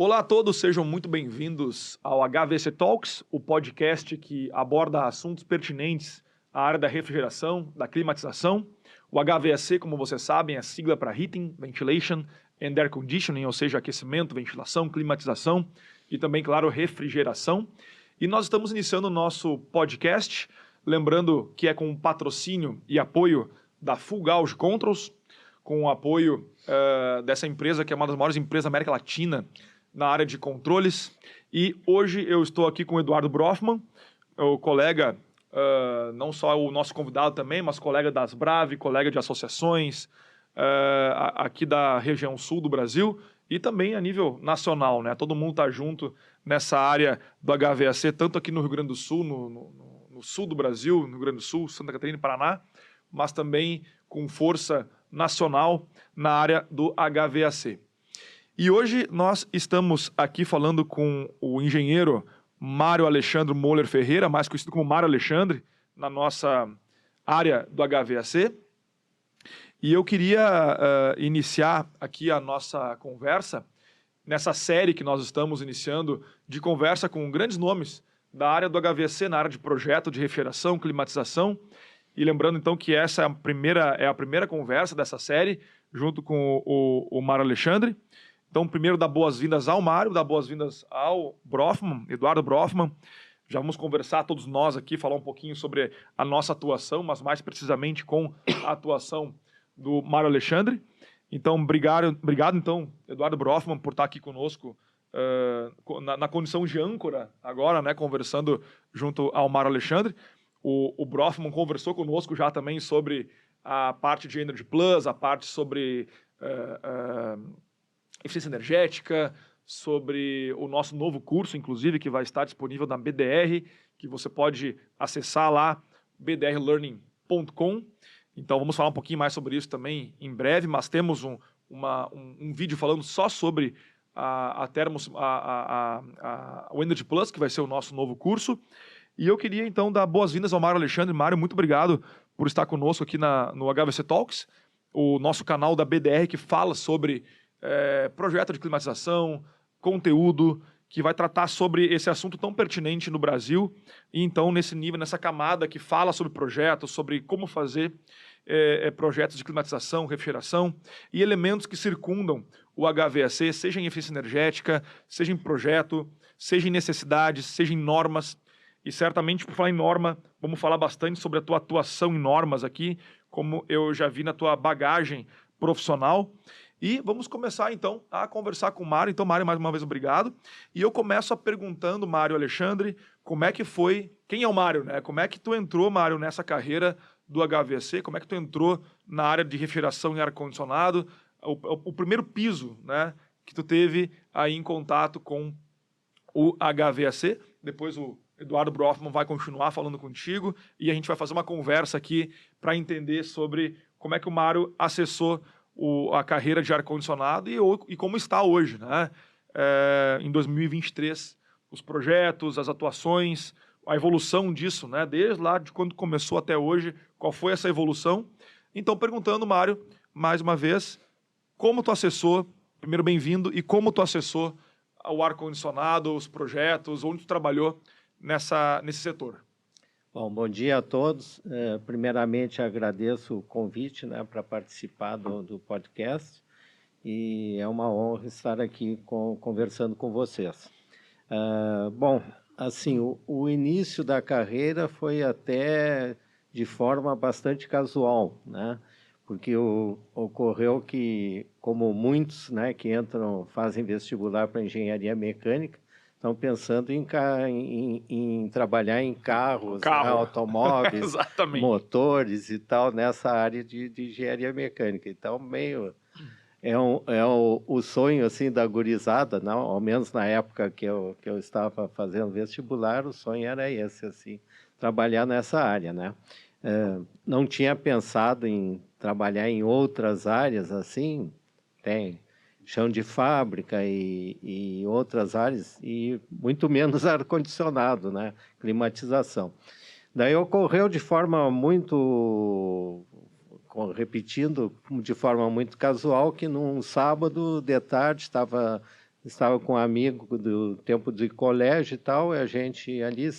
Olá a todos, sejam muito bem-vindos ao HVAC Talks, o podcast que aborda assuntos pertinentes à área da refrigeração, da climatização. O HVAC, como vocês sabem, é sigla para Heating, Ventilation and Air Conditioning, ou seja, aquecimento, ventilação, climatização e também, claro, refrigeração. E nós estamos iniciando o nosso podcast, lembrando que é com patrocínio e apoio da Full Gauge Controls, com o apoio dessa empresa que é uma das maiores empresas da América Latina na área de controles. E hoje eu estou aqui com o Eduardo Brofman, o colega, não só o nosso convidado também, mas colega das Brave, colega de associações aqui da região sul do Brasil e também a nível nacional, né? Todo mundo está junto nessa área do HVAC, tanto aqui no Rio Grande do Sul, no sul do Brasil, no Rio Grande do Sul, Santa Catarina e Paraná, mas também com força nacional na área do HVAC. E hoje nós estamos aqui falando com o engenheiro Mário Alexandre Moller Ferreira, mais conhecido como Mário Alexandre, na nossa área do HVAC. E eu queria iniciar aqui a nossa conversa nessa série que nós estamos iniciando de conversa com grandes nomes da área do HVAC, na área de projeto de refrigeração, climatização. E lembrando então que essa é a primeira conversa dessa série, junto com o Mário Alexandre. Então, primeiro, dar boas-vindas ao Mário, dar boas-vindas ao Brofman, Eduardo Brofman. Já vamos conversar, todos nós aqui, falar um pouquinho sobre a nossa atuação, mas mais precisamente com a atuação do Mário Alexandre. Então, obrigado então, Eduardo Brofman, por estar aqui conosco na condição de âncora agora, né, conversando junto ao Mário Alexandre. O Brofman conversou conosco já também sobre a parte de Energy Plus, a parte sobre eficiência energética, sobre o nosso novo curso, inclusive, que vai estar disponível na BDR, que você pode acessar lá, bdrlearning.com. Então, vamos falar um pouquinho mais sobre isso também em breve, mas temos um vídeo falando só sobre o Energy Plus, que vai ser o nosso novo curso. E eu queria, então, dar boas-vindas ao Mário Alexandre. Mário, muito obrigado por estar conosco aqui no HVAC Talks, o nosso canal da BDR que fala sobre projeto de climatização, conteúdo, que vai tratar sobre esse assunto tão pertinente no Brasil. E então, nesse nível, nessa camada que fala sobre projetos, sobre como fazer projetos de climatização, refrigeração e elementos que circundam o HVAC, seja em eficiência energética, seja em projeto, seja em necessidades, seja em normas. E certamente, por falar em norma, vamos falar bastante sobre a tua atuação em normas aqui, como eu já vi na tua bagagem profissional. E vamos começar, então, a conversar com o Mário. Então, Mário, mais uma vez, obrigado. E eu começo perguntando, Mário Alexandre, como é que foi... Quem é o Mário, né? Como é que tu entrou, Mário, nessa carreira do HVAC? Como é que tu entrou na área de refrigeração e ar-condicionado? O primeiro piso, né, que tu teve aí em contato com o HVAC. Depois o Eduardo Brofman vai continuar falando contigo e a gente vai fazer uma conversa aqui para entender sobre como é que o Mário acessou a carreira de ar-condicionado e como está hoje, né? Em 2023, os projetos, as atuações, a evolução disso, né? Desde lá de quando começou até hoje, qual foi essa evolução? Então, perguntando, Mário, mais uma vez, como tu acessou, primeiro bem-vindo, e como tu acessou o ar-condicionado, os projetos, onde tu trabalhou nesse setor? Bom dia a todos. Primeiramente, agradeço o convite, né, para participar do podcast e é uma honra estar aqui conversando com vocês. Bom, assim, o início da carreira foi até de forma bastante casual, né, porque ocorreu que, como muitos, né, que fazem vestibular para engenharia mecânica, estão pensando em trabalhar em carros, né, automóveis, motores e tal, nessa área de engenharia mecânica. Então, meio o sonho assim da gurizada, não, ao menos na época que eu estava fazendo vestibular, o sonho era esse, assim, trabalhar nessa área, né? Não tinha pensado em trabalhar em outras áreas, assim, tem chão de fábrica e outras áreas, e muito menos ar-condicionado, né? Climatização. Daí ocorreu de forma muito, repetindo, de forma muito casual, que num sábado de tarde estava estava com um amigo do tempo de colégio e tal, e a gente ali,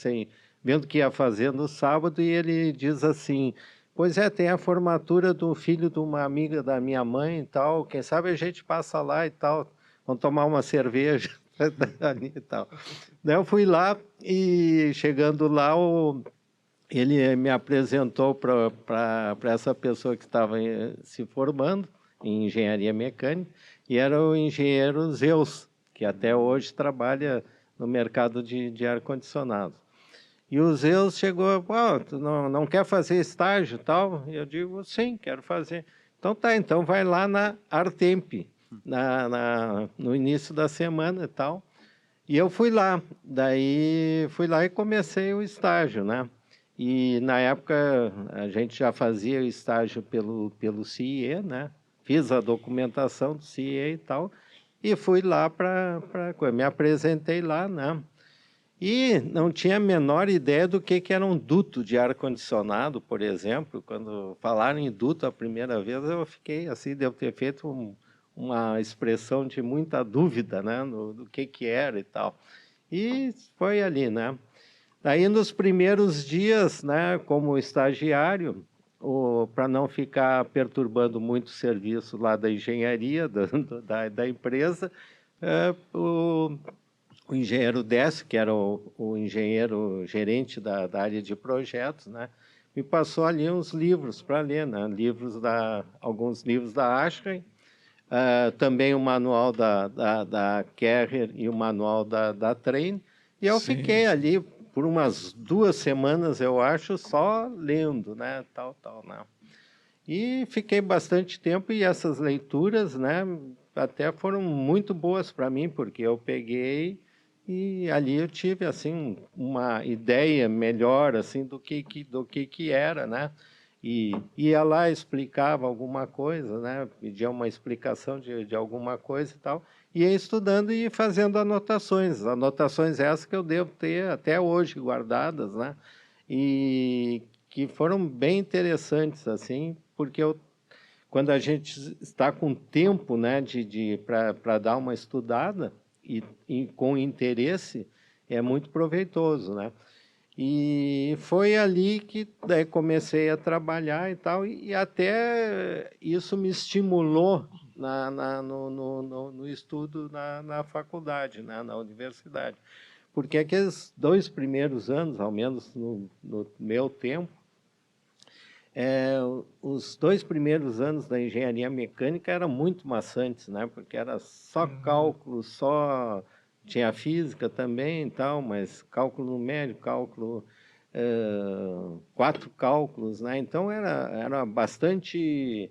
vendo o que ia fazer no sábado, e ele diz assim, pois é, tem a formatura do filho de uma amiga da minha mãe e tal, quem sabe a gente passa lá e tal, vamos tomar uma cerveja ali e tal. Daí eu fui lá e chegando lá, ele me apresentou para essa pessoa que estava se formando em engenharia mecânica, e era o engenheiro Zeus, que até hoje trabalha no mercado de ar-condicionado. E o Zeus chegou, tu não quer fazer estágio e tal? E eu digo, sim, quero fazer. Então tá, então vai lá na Artemp, no início da semana e tal. E eu fui lá, daí fui lá e comecei o estágio, né? E na época a gente já fazia o estágio pelo CIE, né? Fiz a documentação do CIE e tal, e fui lá me apresentei lá, né? E não tinha a menor ideia do que era um duto de ar-condicionado, por exemplo. Quando falaram em duto a primeira vez, eu fiquei assim, devo ter feito uma expressão de muita dúvida, né, do que era e tal. E foi ali, né? Daí, nos primeiros dias, né, como estagiário, para não ficar perturbando muito o serviço lá da engenharia, da empresa, o engenheiro Décio, que era o engenheiro gerente da área de projetos, né, me passou ali uns livros para ler, né, alguns livros da Ashken, também o manual da Carrier e o manual da Trane, e eu fiquei ali por umas 2 semanas, eu acho, só lendo, né, tal, né. E fiquei bastante tempo, e essas leituras, né, até foram muito boas para mim, porque eu peguei e ali eu tive assim uma ideia melhor assim do que era, né? E ia lá, explicava alguma coisa, né? Pedia uma explicação de alguma coisa e tal, ia estudando e fazendo anotações essas que eu devo ter até hoje guardadas, né? E que foram bem interessantes assim, porque quando a gente está com tempo, né, para dar uma estudada e com interesse, é muito proveitoso, né? E foi ali que daí comecei a trabalhar e tal, e até isso me estimulou no estudo na faculdade, né, na universidade. Porque aqueles 2 primeiros anos, ao menos no meu tempo, os 2 primeiros anos da engenharia mecânica eram muito maçantes, né? Porque era só cálculo, tinha física também e tal, mas cálculo numérico, 4 cálculos, né? Então era bastante,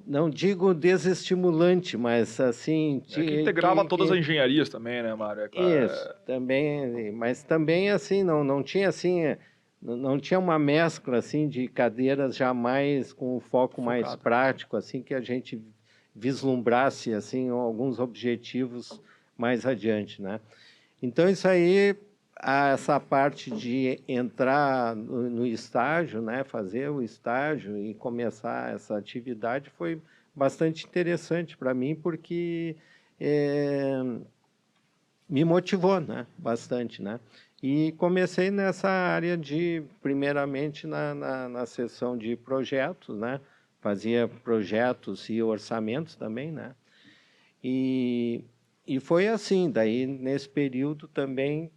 não digo desestimulante, mas assim É que integrava todas as engenharias também, né, Mário? isso, também, mas também assim, não tinha assim, não tinha uma mescla assim de cadeiras jamais com um foco mais prático, assim, que a gente vislumbrasse assim alguns objetivos mais adiante, né? Então isso aí, essa parte de entrar no estágio, né, fazer o estágio e começar essa atividade foi bastante interessante para mim, porque me motivou, né, bastante, né? E comecei nessa área primeiramente na seção de projetos, né? Fazia projetos e orçamentos também, né? E foi assim, daí nesse período também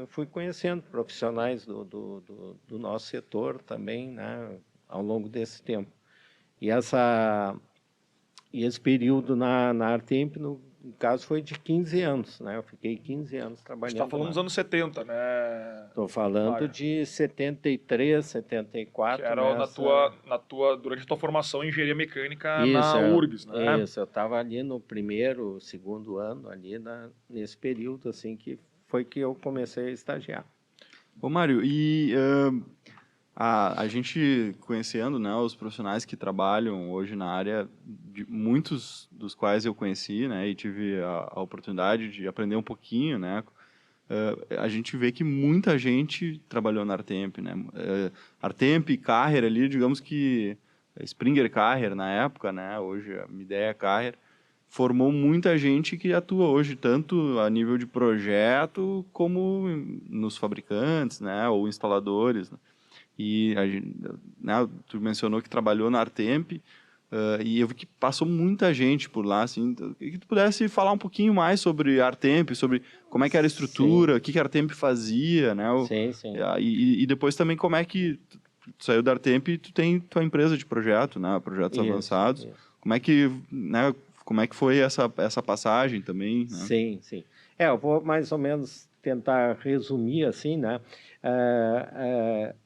fui conhecendo profissionais do nosso setor também, né? Ao longo desse tempo. E esse período na Artemp, no caso, foi de 15 anos, né? Eu fiquei 15 anos Você trabalhando está falando lá. dos anos 70, né? Estou falando Mário? de 73, Que 74, era durante a tua formação em engenharia mecânica Isso, na URGS, né? isso, eu estava ali no primeiro, segundo ano, ali nesse período, assim, que foi que eu comecei a estagiar. Ô, Mário, a gente conhecendo, né, os profissionais que trabalham hoje na área, muitos dos quais eu conheci, né, e tive a oportunidade de aprender um pouquinho, né, a gente vê que muita gente trabalhou na Artemp, né, Artemp, Carrier ali, digamos que Springer Carrier na época, né, hoje a minha ideia é Carrier, formou muita gente que atua hoje, tanto a nível de projeto, como nos fabricantes, né, ou instaladores, né? E né, tu mencionou que trabalhou na Artemp, e eu vi que passou muita gente por lá, assim, que tu pudesse falar um pouquinho mais sobre a Artemp, sobre como é que era a estrutura, o que a Artemp fazia, né? Sim, sim. E depois também como é que tu saiu da Artemp e tu tem tua empresa de projeto, né? Projetos avançados. Isso. Como é que, né? Como é que foi essa passagem também, né? Sim, sim. Eu vou mais ou menos tentar resumir assim, né?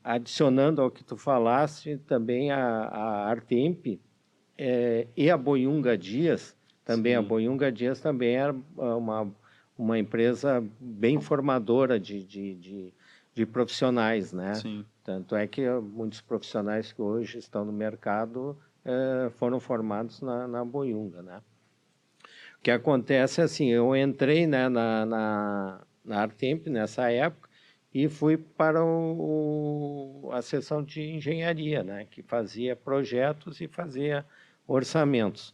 Adicionando ao que tu falaste, também a Artemp e a Boiunga Dias, também. Sim. A Boiunga Dias também era uma empresa bem formadora de profissionais, né? Sim. Tanto é que muitos profissionais que hoje estão no mercado foram formados na Boiunga, né? O que acontece é assim, eu entrei, né, na Artemp nessa época e fui para a seção de engenharia, né, que fazia projetos e fazia orçamentos.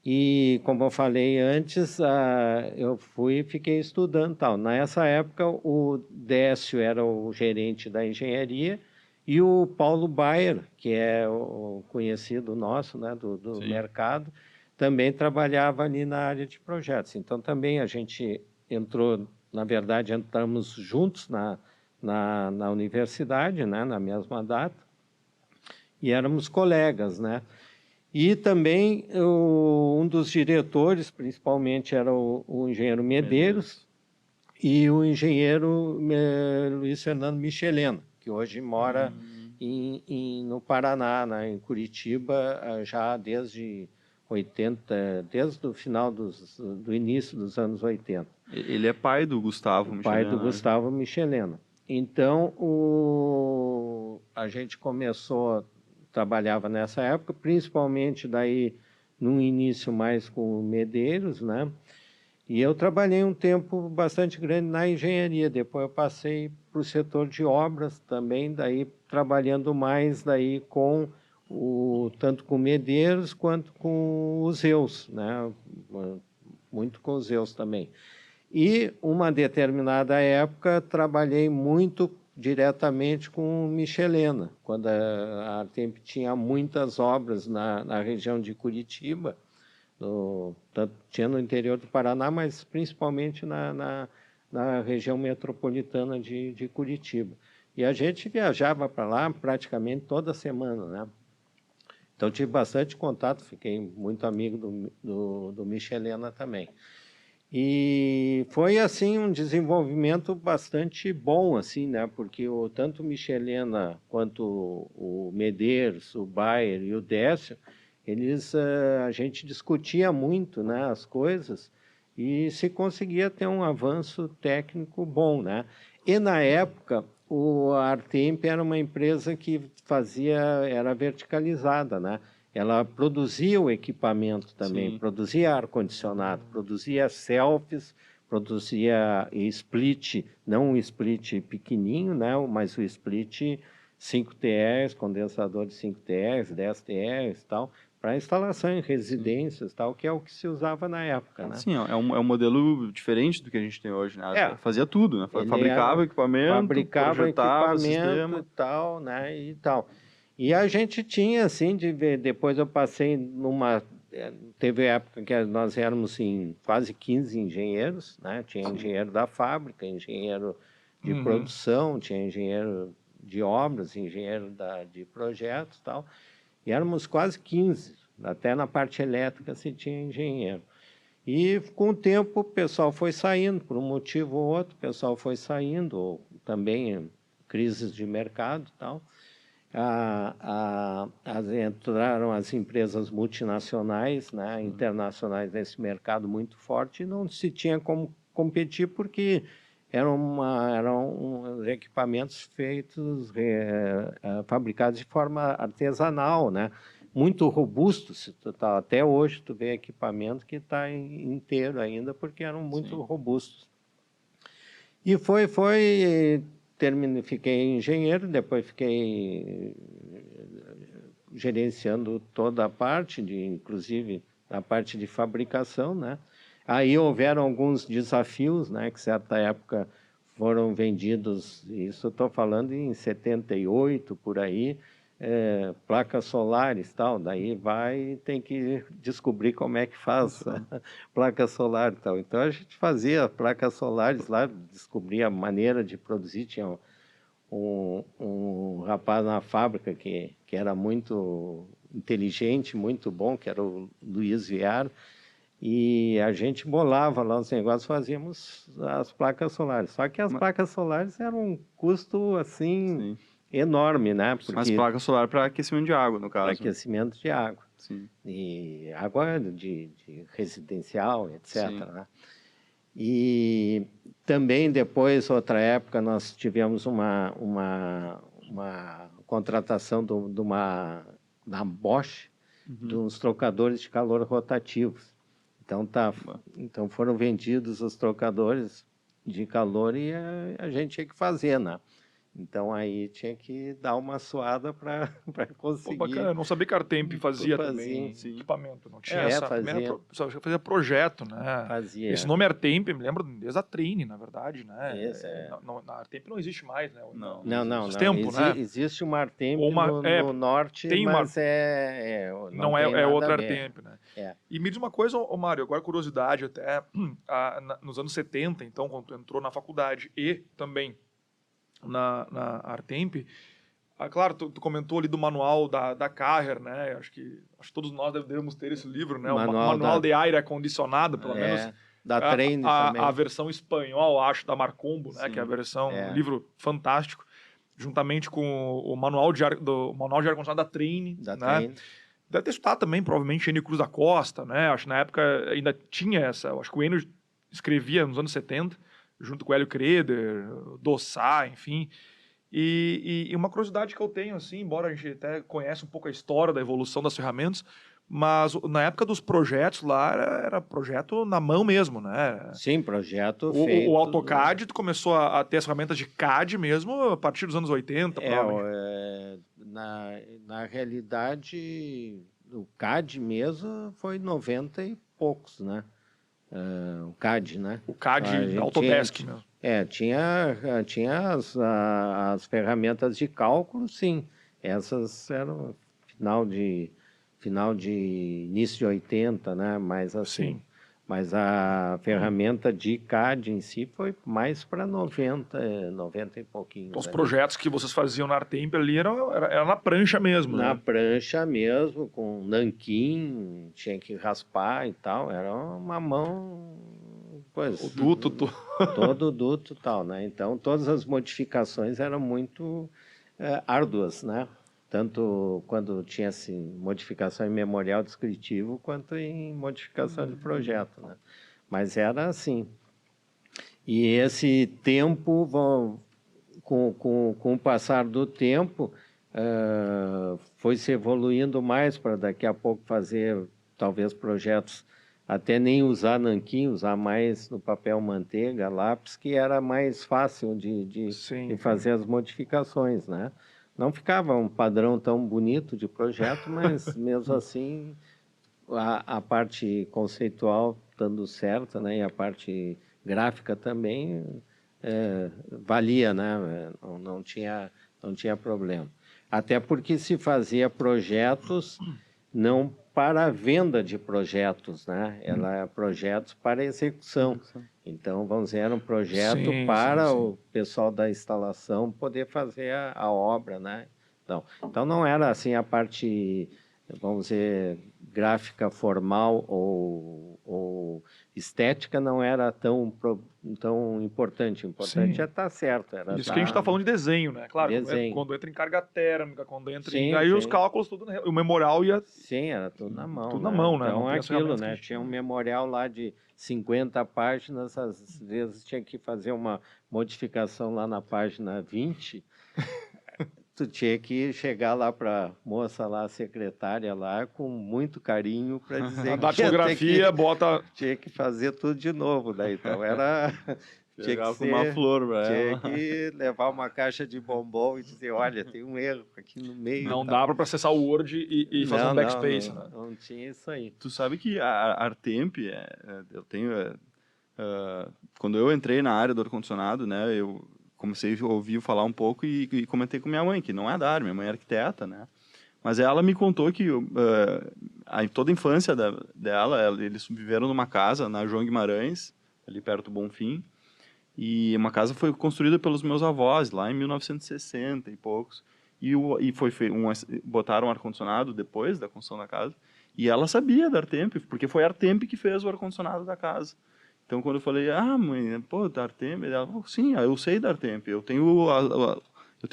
E, como eu falei antes, eu fui e fiquei estudando tal. Nessa época, o Décio era o gerente da engenharia e o Paulo Bayer, que é o conhecido nosso, né, do mercado, também trabalhava ali na área de projetos. Então, também a gente entrou, na verdade, entramos juntos na universidade, né, na mesma data, e éramos colegas, né? E também um dos diretores, principalmente, era o engenheiro Medeiros e o engenheiro Luiz Fernando Michelena, que hoje mora no Paraná, né, em Curitiba, já desde 80, desde o final do início dos anos 80. Ele é pai do Gustavo Michelena. Pai do Gustavo Michelena. Então, a gente começou, trabalhava nessa época, principalmente daí no início mais com o Medeiros, né? E eu trabalhei um tempo bastante grande na engenharia. Depois eu passei para o setor de obras também, daí trabalhando mais daí tanto com Medeiros quanto com os Zeus, né? Muito com os Zeus também. E uma determinada época trabalhei muito diretamente com Michelena, quando a Artemp tinha muitas obras na região de Curitiba, tinha no interior do Paraná, mas principalmente na região metropolitana de Curitiba. E a gente viajava para lá praticamente toda semana, né? Então tive bastante contato, fiquei muito amigo do Michelena também. E foi assim um desenvolvimento bastante bom, assim, né? Porque tanto o Michelena quanto o Medeiros, o Bayer e o Décio, a gente discutia muito, né, as coisas e se conseguia ter um avanço técnico bom, né? E na época a Artemp era uma empresa que era verticalizada, né? Ela produzia o equipamento também, Sim. produzia ar-condicionado, produzia selfies, produzia split, não um split pequenininho, né, mas o split 5TEs, condensador de 5TEs, 10TEs e tal, para instalação em residências, tal, que é o que se usava na época, né? Sim, é um modelo diferente do que a gente tem hoje, né? Fazia tudo, né? Fabricava equipamento, projetava sistema e tal, né? E tal. E a gente tinha, assim, depois eu passei teve época que nós éramos quase 15 engenheiros, né? Tinha engenheiro da fábrica, engenheiro de produção, tinha engenheiro de obras, engenheiro de projetos e tal. E éramos quase 15, até na parte elétrica se tinha engenheiro. E com o tempo o pessoal foi saindo, por um motivo ou outro, o pessoal foi saindo, ou também crises de mercado e tal. Entraram as empresas multinacionais, né, internacionais nesse mercado muito forte e não se tinha como competir porque eram equipamentos feitos, fabricados de forma artesanal, né, muito robustos. Até hoje tu vê equipamento que está inteiro ainda porque eram muito robustos. E fiquei engenheiro, depois fiquei gerenciando toda a parte, inclusive na parte de fabricação, né? Aí houveram alguns desafios, né? Que certa época foram vendidos, isso estou falando em 78, por aí, placas solares, tal. Daí tem que descobrir como é que faz placa solar, tal. Então a gente fazia placas solares lá, descobria a maneira de produzir. Tinha um rapaz na fábrica que era muito inteligente, muito bom, que era o Luiz Viar, e a gente bolava lá os negócios, fazíamos as placas solares. Só que as placas solares eram um custo, assim, Sim. enorme, né? Mas Porque placa solar para aquecimento de água, no para caso. aquecimento de água. Sim. E água de residencial, etc. Sim. Né? E também depois, outra época, nós tivemos uma contratação da Bosch, de uns trocadores de calor rotativos. Então foram vendidos os trocadores de calor e a gente tinha que fazer, né? Então aí tinha que dar uma suada para conseguir. Pô, bacana, eu não sabia que a Artemp fazia também equipamento, não tinha essa primeira, fazia projeto, né? Fazia. Esse nome Artemp, me lembro desde a Trine, na verdade, né? Na Artemp não existe mais, né? Não. Faz tempo, né? Existe uma Artemp no norte, tem mas não tem é nada outra a ver. Artemp, né? E me diz uma coisa, Mário, agora curiosidade até, nos anos 70, então, quando tu entrou na faculdade e também na Artemp, claro, tu comentou ali do manual da Carrer, né? Acho que todos nós devemos ter esse livro, né? O manual de aire acondicionado, pelo menos. Da Trane também. A versão espanhol, acho, da Marcombo, né? Que é a versão, um livro fantástico, juntamente com o manual de ar-condicionado da Trane, né? Trane. Deve ter estudado também, provavelmente, Enio Cruz da Costa, né? Acho que na época ainda tinha essa. Acho que o Enio escrevia nos anos 70, junto com o Hélio Creder, Dossá, enfim. E uma curiosidade que eu tenho, assim, embora a gente até conheça um pouco a história da evolução das ferramentas, mas na época dos projetos lá, era projeto na mão mesmo, né? Sim, projeto feito. O AutoCAD, tu começou a ter as ferramentas de CAD mesmo a partir dos anos 80, provavelmente. Na realidade, o CAD mesmo foi 90 e poucos, né? O CAD, né? O CAD Autodesk mesmo. Tinha as ferramentas de cálculo, sim. Essas eram final de início de 80, né? Mas assim. Sim. Mas a ferramenta de CAD em si foi mais para 90 e pouquinho. Então, os projetos que vocês faziam na Artemp ali era na prancha mesmo, Na né? prancha mesmo, com nanquim, tinha que raspar e tal. Era uma mão... O duto... Todo o duto e tal, né? Então, todas as modificações eram muito árduas, né? Tanto quando tinha assim, modificação em memorial descritivo, quanto em modificação de projeto, né? Mas era assim. E esse tempo, com o passar do tempo, foi se evoluindo mais para daqui a pouco fazer, talvez, projetos, até nem usar nanquim, usar mais no papel manteiga, lápis, que era mais fácil de fazer as modificações, né? Não ficava um padrão tão bonito de projeto, mas mesmo assim a parte conceitual dando certo, né? E a parte gráfica também valia, né? Não tinha problema. Até porque se fazia projetos não para a venda de projetos, né? Projetos para execução. Então, vamos dizer, era um projeto para o pessoal da instalação poder fazer a obra, né? Então, não era assim a parte, vamos dizer, gráfica formal ou estética não era tão importante. O importante é estar certo. Isso que a gente está falando de desenho, né? Claro, quando entra em carga térmica, quando entra aí os cálculos, tudo, o memorial ia... Sim, era tudo na mão. Tudo na mão, né? Então, aquilo, né? Tinha um memorial lá de 50 páginas, às vezes tinha que fazer uma modificação lá na página 20... Tu tinha que chegar lá para a moça lá, a secretária lá, com muito carinho para dizer a datilografia, tinha que fazer tudo de novo, né? Então Chegar com uma flor para Tinha ela. que levar uma caixa de bombom e dizer, olha, tem um erro aqui no meio. Não tá? dá para processar o Word e fazer um backspace, né? Não tinha isso aí. Tu sabe que a Artemp, eu tenho... quando eu entrei na área do ar-condicionado, né, eu comecei a ouvir falar um pouco e comentei com minha mãe, que não é da área, minha mãe é arquiteta, né? Mas ela me contou que toda a infância dela, eles viveram numa casa na João Guimarães, ali perto do Bonfim, e uma casa foi construída pelos meus avós, lá em 1960 e poucos, e foi botaram ar-condicionado depois da construção da casa, e ela sabia da Artemp, porque foi a Artemp que fez o ar-condicionado da casa. Então, quando eu falei, mãe, pô, da Artemp, ela falou, sim, eu sei da Artemp, eu tenho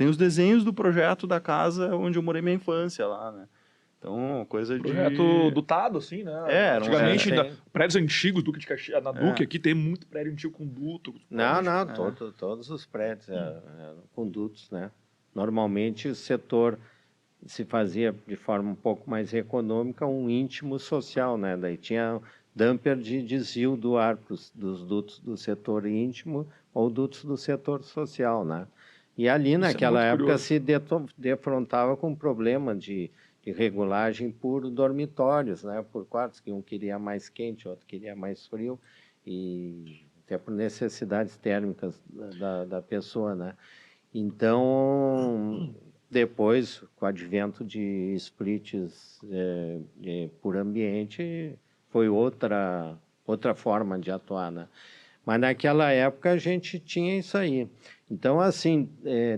os desenhos do projeto da casa onde eu morei minha infância lá, né? Então, coisa Projeto de... dutado, assim, né? Antigamente, prédios antigos, Duque de Caxias, na Duque aqui tem muito prédio antigo com duto. Todos os prédios com dutos, né? Normalmente o setor se fazia de forma um pouco mais econômica, um íntimo social, né? Daí tinha damper de desvio do ar dos dutos do setor íntimo ou dutos do setor social, né? E ali, naquela época, se defrontava com um problema de regulagem por dormitórios, né? Por quartos, que um queria mais quente, outro queria mais frio, e até por necessidades térmicas da pessoa, né? Então, depois, com o advento de splits por ambiente, foi outra forma de atuar, né? Mas naquela época a gente tinha isso aí. Então, assim,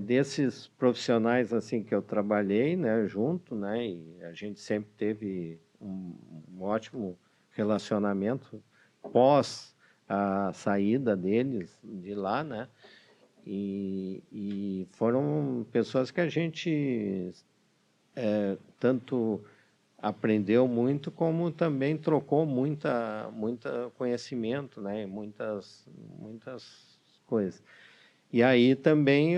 desses profissionais assim que eu trabalhei, né, junto, né, e a gente sempre teve um ótimo relacionamento pós a saída deles de lá, né? E foram pessoas que a gente tanto aprendeu muito, como também trocou muita conhecimento, né? Muitas coisas. E aí também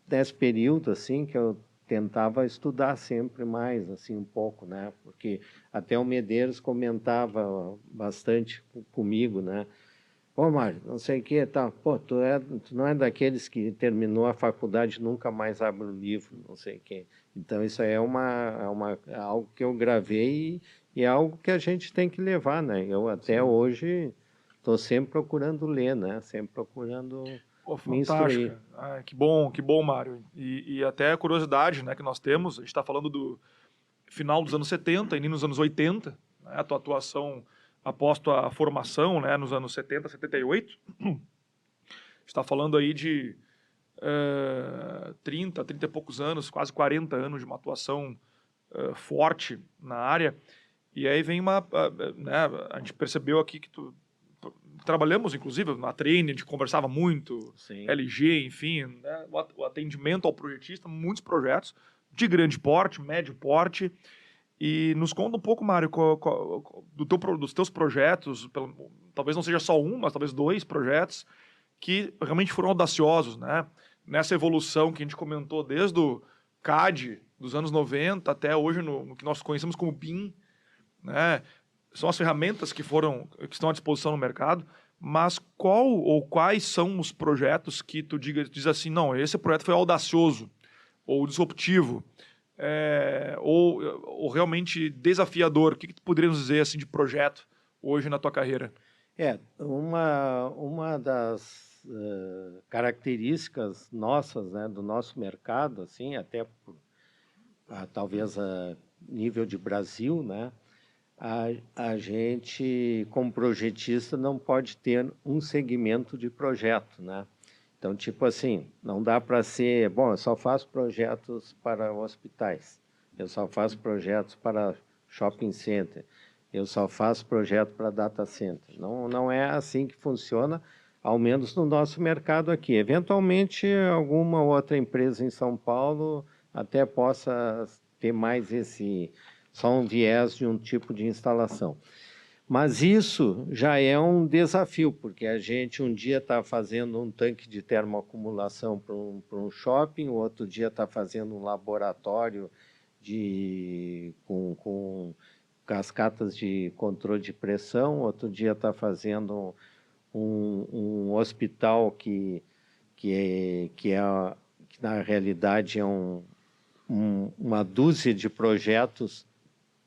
nesse período assim que eu tentava estudar sempre mais, assim, um pouco, né? Porque até o Medeiros comentava bastante comigo, né? Pô, Mário, não sei o que, tá. Pô, tu não é daqueles que terminou a faculdade e nunca mais abre um livro, não sei o que. Então, isso aí é algo que eu gravei e é algo que a gente tem que levar, né? Eu até hoje estou sempre procurando ler, né? Sempre procurando me instruir. Que bom, Mário. E até a curiosidade, né, que nós temos, a gente está falando do final dos anos 70, início dos anos 80, né, a tua atuação após tua formação, né, nos anos 70, 78. Está falando aí de 30 e poucos anos, quase 40 anos de uma atuação forte na área. E aí vem né, a gente percebeu aqui que trabalhamos, inclusive, na Training, a gente conversava muito, Sim. LG, enfim, né, o atendimento ao projetista, muitos projetos de grande porte, médio porte. E nos conta um pouco, Mário, dos teus projetos, talvez não seja só um, mas talvez dois projetos que realmente foram audaciosos, né? Nessa evolução que a gente comentou desde o CAD dos anos 90 até hoje no que nós conhecemos como BIM, né? São as ferramentas que estão à disposição no mercado, mas quais são os projetos que tu diz assim, não, esse projeto foi audacioso ou disruptivo, ou realmente desafiador? O que tu poderia nos dizer assim de projeto hoje na tua carreira? Uma das características nossas, né, do nosso mercado, assim, até talvez a nível de Brasil, né, a gente, como projetista, não pode ter um segmento de projeto, né? Então, tipo assim, não dá para ser, bom, eu só faço projetos para hospitais, eu só faço projetos para shopping center, eu só faço projeto para data center. Não é assim que funciona, ao menos no nosso mercado aqui. Eventualmente, alguma outra empresa em São Paulo até possa ter mais só um viés de um tipo de instalação. Mas isso já é um desafio, porque a gente um dia está fazendo um tanque de termoacumulação para um shopping, o outro dia está fazendo um laboratório com cascatas de controle de pressão, outro dia está fazendo um hospital que na realidade é uma dúzia de projetos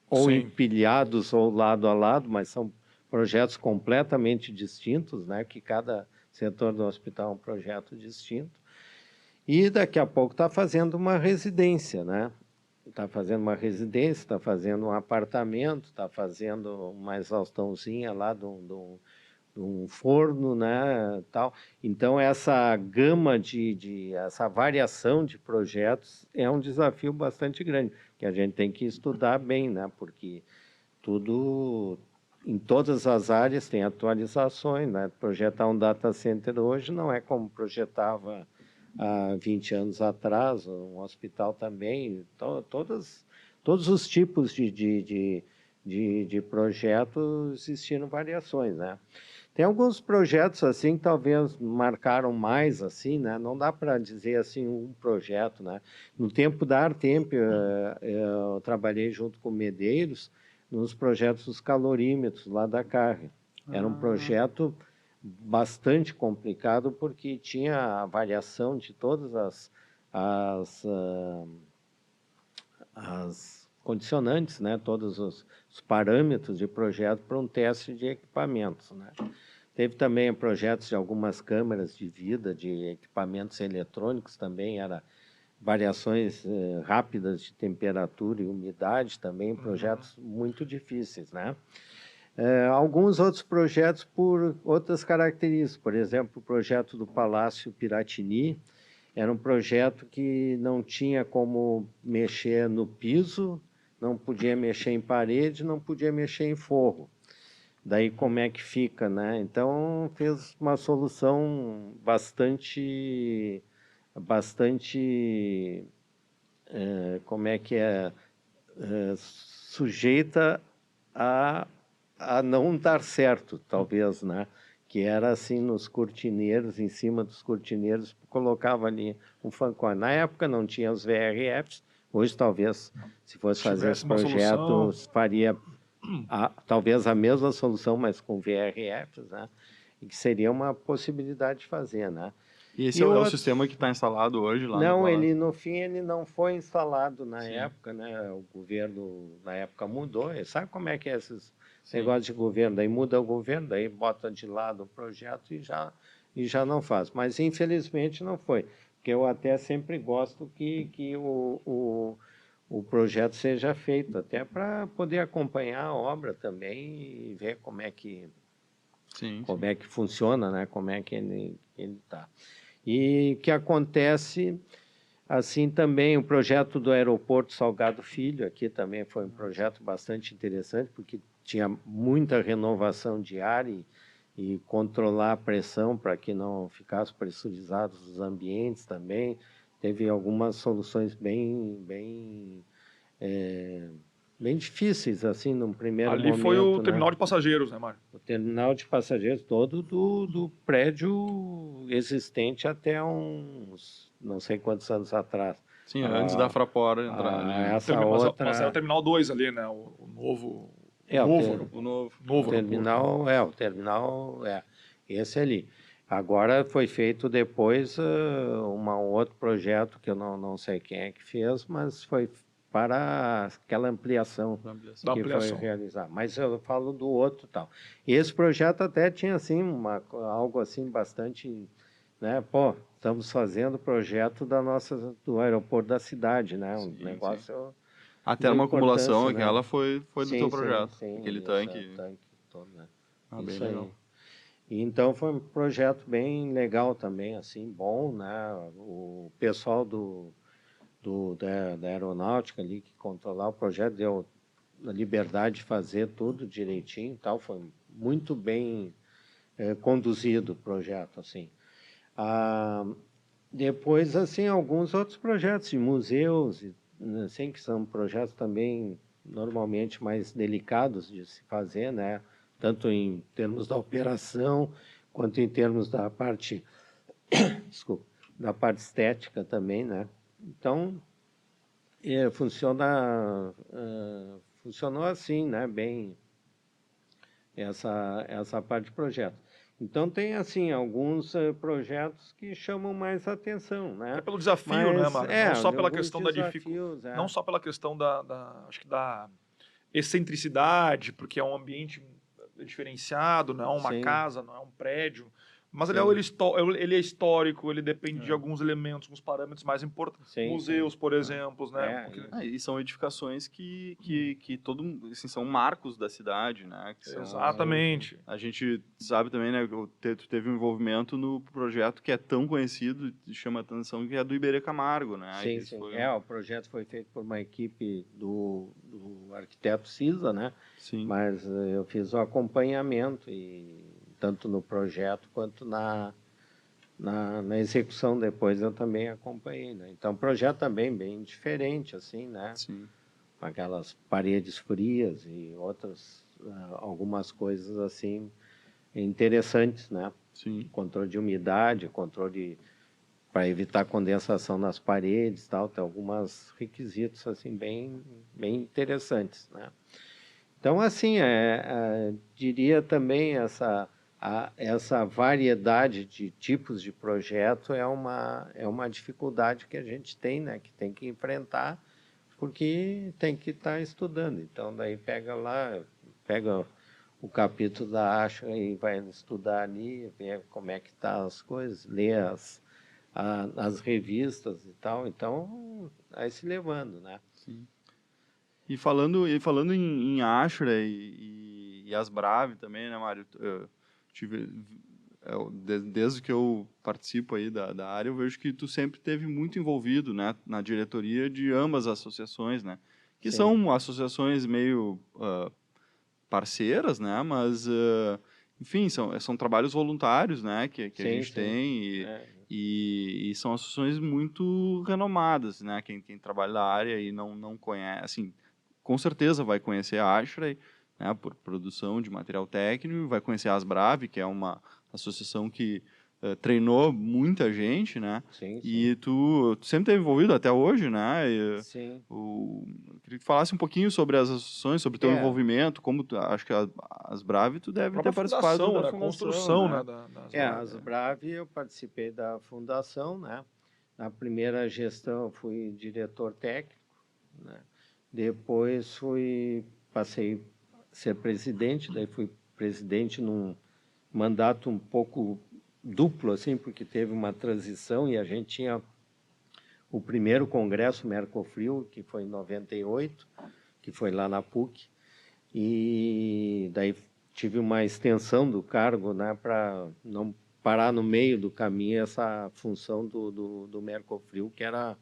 ou Sim. empilhados ou lado a lado, mas são projetos completamente distintos, né? Que cada setor do hospital é um projeto distinto. E daqui a pouco está fazendo uma residência, né? Está fazendo uma residência, está fazendo um apartamento, está fazendo uma exaustãozinha lá de um forno, né, tal. Então, essa gama essa variação de projetos é um desafio bastante grande, que a gente tem que estudar bem, né, porque tudo, em todas as áreas, tem atualizações, né? Projetar um data center hoje não é como projetava há 20 anos atrás, um hospital também, todos os tipos de projetos existiram variações, né? Tem alguns projetos assim que talvez marcaram mais assim, né? Não dá para dizer assim um projeto, né? No tempo da Artemp, eu trabalhei junto com o Medeiros nos projetos dos calorímetros lá da Carre. Era um projeto bastante complicado porque tinha a variação de todas as condicionantes, né? Todos os parâmetros de projeto para um teste de equipamentos, né? Teve também projetos de algumas câmeras de vida, de equipamentos eletrônicos também, era variações rápidas de temperatura e umidade também, projetos muito difíceis, né? Alguns outros projetos por outras características, por exemplo, o projeto do Palácio Piratini, era um projeto que não tinha como mexer no piso, não podia mexer em parede, não podia mexer em forro. Daí como é que fica, né? Então fez uma solução bastante, como é que sujeita a não dar certo, talvez, né? Que era assim nos cortineiros, em cima dos cortineiros, colocava ali um fancone. Na época não tinha os VRFs, hoje talvez, se fosse fazer esse projeto, faria talvez a mesma solução, mas com VRFs, né? E que seria uma possibilidade de fazer, né? E esse é o sistema que está instalado hoje lá no Não, Palácio? no fim, ele não foi instalado na época, né? O governo, na época, mudou. E sabe como é que é esses negócios de governo? Daí muda o governo, daí bota de lado o projeto e já não faz. Mas, infelizmente, não foi. Porque eu até sempre gosto que o projeto seja feito, até para poder acompanhar a obra também e ver como é que funciona, né? Como é que ele está. E que acontece assim também o projeto do aeroporto Salgado Filho, aqui também foi um projeto bastante interessante, porque tinha muita renovação de ar e controlar a pressão para que não ficasse pressurizados os ambientes também. Teve algumas soluções bem difíceis, assim, num primeiro momento. Ali foi o né? terminal de passageiros, né, Mário? O terminal de passageiros todo do prédio existente até uns não sei quantos anos atrás. Sim, antes da Fraport entrar ali, né? Essa Mas é o terminal 2 ali, né? O novo. O novo. O terminal esse ali. Agora foi feito depois um outro projeto que eu não sei quem é que fez, mas foi para aquela ampliação que foi realizada. Mas eu falo do outro tal. E esse projeto até tinha assim algo assim bastante, né? Pô, estamos fazendo o projeto do aeroporto da cidade, né? Um negócio a termoacumulação, né? aquela foi do teu projeto. Sim, aquele isso, tanque. Tanque todo, né? Bem Isso legal. aí. E então foi um projeto bem legal também, assim, bom, né? O pessoal da aeronáutica ali que controlava o projeto deu a liberdade de fazer tudo direitinho e tal, foi muito bem conduzido o projeto, assim. Depois, assim, alguns outros projetos de museus, assim, que são projetos também normalmente mais delicados de se fazer, né? Tanto em termos da operação, quanto em termos da parte, desculpa, da parte estética também, né? Então, funcionou assim, né? Bem, essa parte de projeto. Então tem assim alguns projetos que chamam mais atenção, É né? pelo desafio, né, Mas Mário? Não só de pela alguns questão da dificuldade, desafios, não só pela questão acho que da excentricidade, porque é um ambiente diferenciado, não é uma sim, casa, não é um prédio, mas sim, ele é histórico, ele depende de É. alguns elementos, alguns parâmetros mais importantes. sim, sim. Museus, por exemplo, né? Porque, Isso. E são edificações que assim, são marcos da cidade, né? Que são, Sim, sim. exatamente. a gente sabe também, né? Tu teve um envolvimento no projeto que é tão conhecido e chama a atenção, que é do Iberê Camargo, né? Sim, Isso sim. foi O projeto foi feito por uma equipe do arquiteto Cisa, né? sim, Mas eu fiz o acompanhamento, e tanto no projeto quanto na execução depois eu também acompanhei, né? Então, o projeto também bem diferente, assim, né? sim, Com aquelas paredes frias e outras, algumas coisas assim interessantes, né? sim, Controle de umidade, controle para evitar condensação nas paredes, tal, tem alguns requisitos assim bem interessantes, né? Então, assim, diria também essa variedade de tipos de projeto é uma dificuldade que a gente tem, né? Que tem que enfrentar, porque tem que estar estudando. Então, daí pega o capítulo da Asha e vai estudar ali, ver como é que tá as coisas, ler as revistas e tal. Então, aí se levando, né? sim. E falando em Ashra e Asbrave também, né, Mário? Eu tive, desde que eu participo aí da área, eu vejo que tu sempre teve muito envolvido, né, na diretoria de ambas as associações, né? Que Sim, são associações meio parceiras, né? Mas, enfim, são trabalhos voluntários, né? Que a sim, gente sim. tem e são associações muito renomadas, né? Quem trabalha na área e não conhece, assim, com certeza vai conhecer a Ashrey, né? Por produção de material técnico, vai conhecer a Asbrave, que é uma associação que treinou muita gente, né? Sim, sim. E tu sempre esteve envolvido até hoje, né? Sim. Eu queria que tu falasse um pouquinho sobre as associações, sobre o teu É, envolvimento, acho que as Brave tu A deve ter própria participado fundação, da né? A fundação, construção, né? né? Das as Brave. Brave eu participei da fundação, né? Na primeira gestão eu fui diretor técnico, né? Depois passei a ser presidente, daí fui presidente num mandato um pouco duplo, assim, porque teve uma transição e a gente tinha o primeiro congresso Mercosul, que foi em 98, que foi lá na PUC, e daí tive uma extensão do cargo, né, para não parar no meio do caminho essa função do Mercosul, que era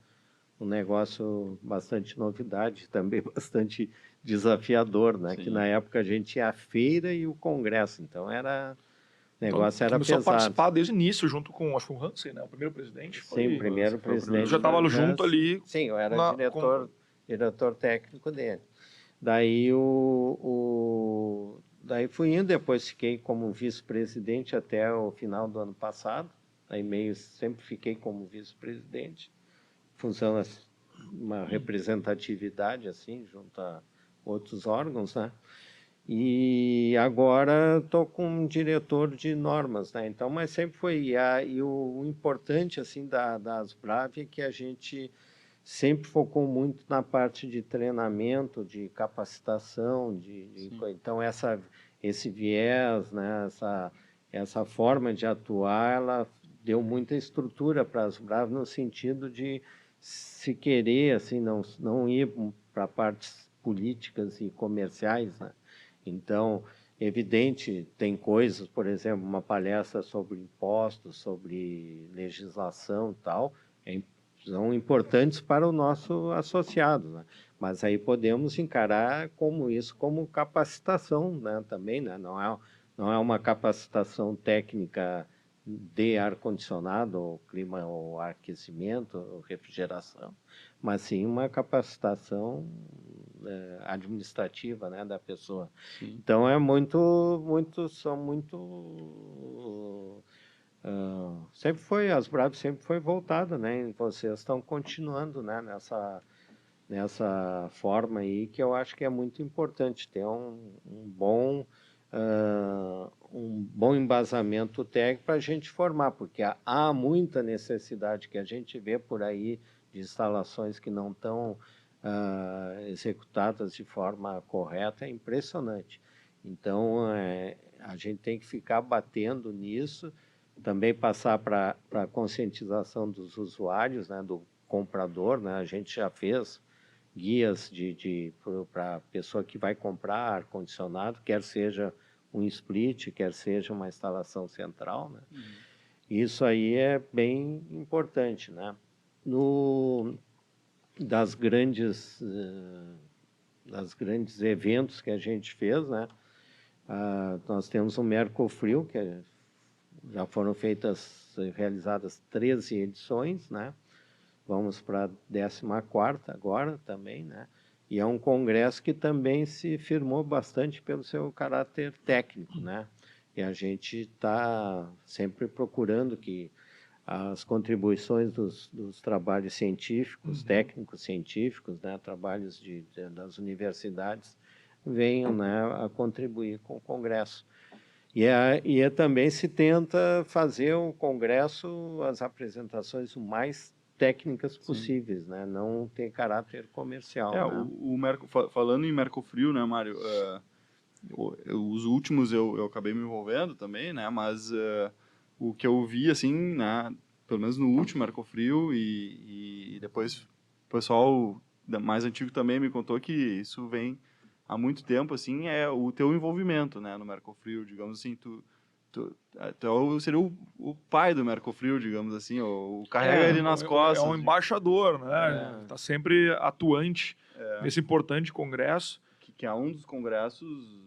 um negócio bastante novidade, também bastante desafiador, né, que na Sim. época a gente tinha a feira e o congresso, então o Então, negócio era começou a pesado. participar desde o início, junto com, acho que o Hansen, né? O primeiro presidente Sim, o foi... primeiro Foi o Tu primeiro já presidente estava foi o junto Hans. ali Sim, eu era com... diretor técnico dele. Daí fui indo, depois fiquei como vice-presidente até o final do ano passado. Aí meio sempre fiquei como vice-presidente, função uma representatividade assim junto a outros órgãos, né? E agora estou com um diretor de normas, né? Então, mas sempre foi e o importante assim das Brave é que a gente sempre focou muito na parte de treinamento, de capacitação, Sim. então esse viés, né? Essa forma de atuar, ela deu muita estrutura para as Brave no sentido de se querer assim não ir para partes políticas e comerciais, né? Então, evidente, tem coisas, por exemplo, uma palestra sobre impostos, sobre legislação e tal, são importantes para o nosso associado, né? Mas aí podemos encarar isso como capacitação, né? Também, né? Não é uma capacitação técnica de ar-condicionado, ou clima, ou aquecimento, ou refrigeração, mas sim uma capacitação administrativa, né, da pessoa. Sim. Então são muito sempre foi as Brave sempre foi voltada, né? E vocês estão continuando, né, nessa forma aí que eu acho que é muito importante ter um bom um bom embasamento técnico para a gente formar, porque há muita necessidade que a gente vê por aí de instalações que não estão executadas de forma correta, é impressionante. Então, a gente tem que ficar batendo nisso, também passar para a conscientização dos usuários, né, do comprador, né, a gente já fez guias para a pessoa que vai comprar ar-condicionado, quer seja um split, quer seja uma instalação central, né? Isso aí é bem importante, né? Das grandes eventos que a gente fez, né? Nós temos o Mercofrio, que já foram realizadas 13 edições, né? Vamos para a 14ª agora também, né? E é um congresso que também se firmou bastante pelo seu caráter técnico, né? E a gente está sempre procurando que as contribuições dos trabalhos científicos, técnicos científicos, né? Trabalhos das universidades venham, né, a contribuir com o congresso. E também se tenta fazer o congresso, as apresentações o mais técnicas possíveis, né? Não tem caráter comercial. Né? Falando em Mercofrio, né, Mário? Os últimos eu acabei me envolvendo também, né? Mas o que eu vi, assim, né, pelo menos no último Mercofrio e depois o pessoal mais antigo também me contou que isso vem há muito tempo, assim, é o teu envolvimento, né, no Mercofrio, digamos assim, tu seria o pai do Mercofrio, digamos assim, ou carrega ele nas costas. É um embaixador, né? Está sempre atuante nesse importante congresso. Que é um dos congressos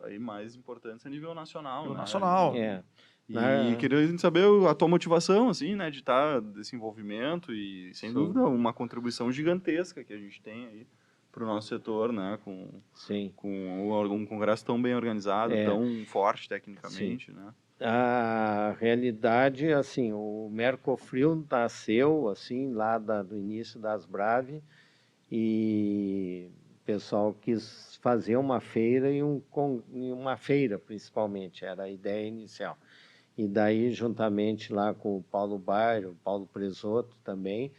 aí mais importantes a nível nacional. Nacional. E queria saber a tua motivação, assim, né, de estar desse envolvimento e, sem dúvida, uma contribuição gigantesca que a gente tem aí para o nosso setor, né, com um congresso tão bem organizado, tão forte tecnicamente, né? A realidade, assim, o Mercofrio nasceu, assim, lá do início das Brave, e o pessoal quis fazer uma feira e uma feira, principalmente, era a ideia inicial. E daí, juntamente lá com o Paulo Bairro, o Paulo Presoto também,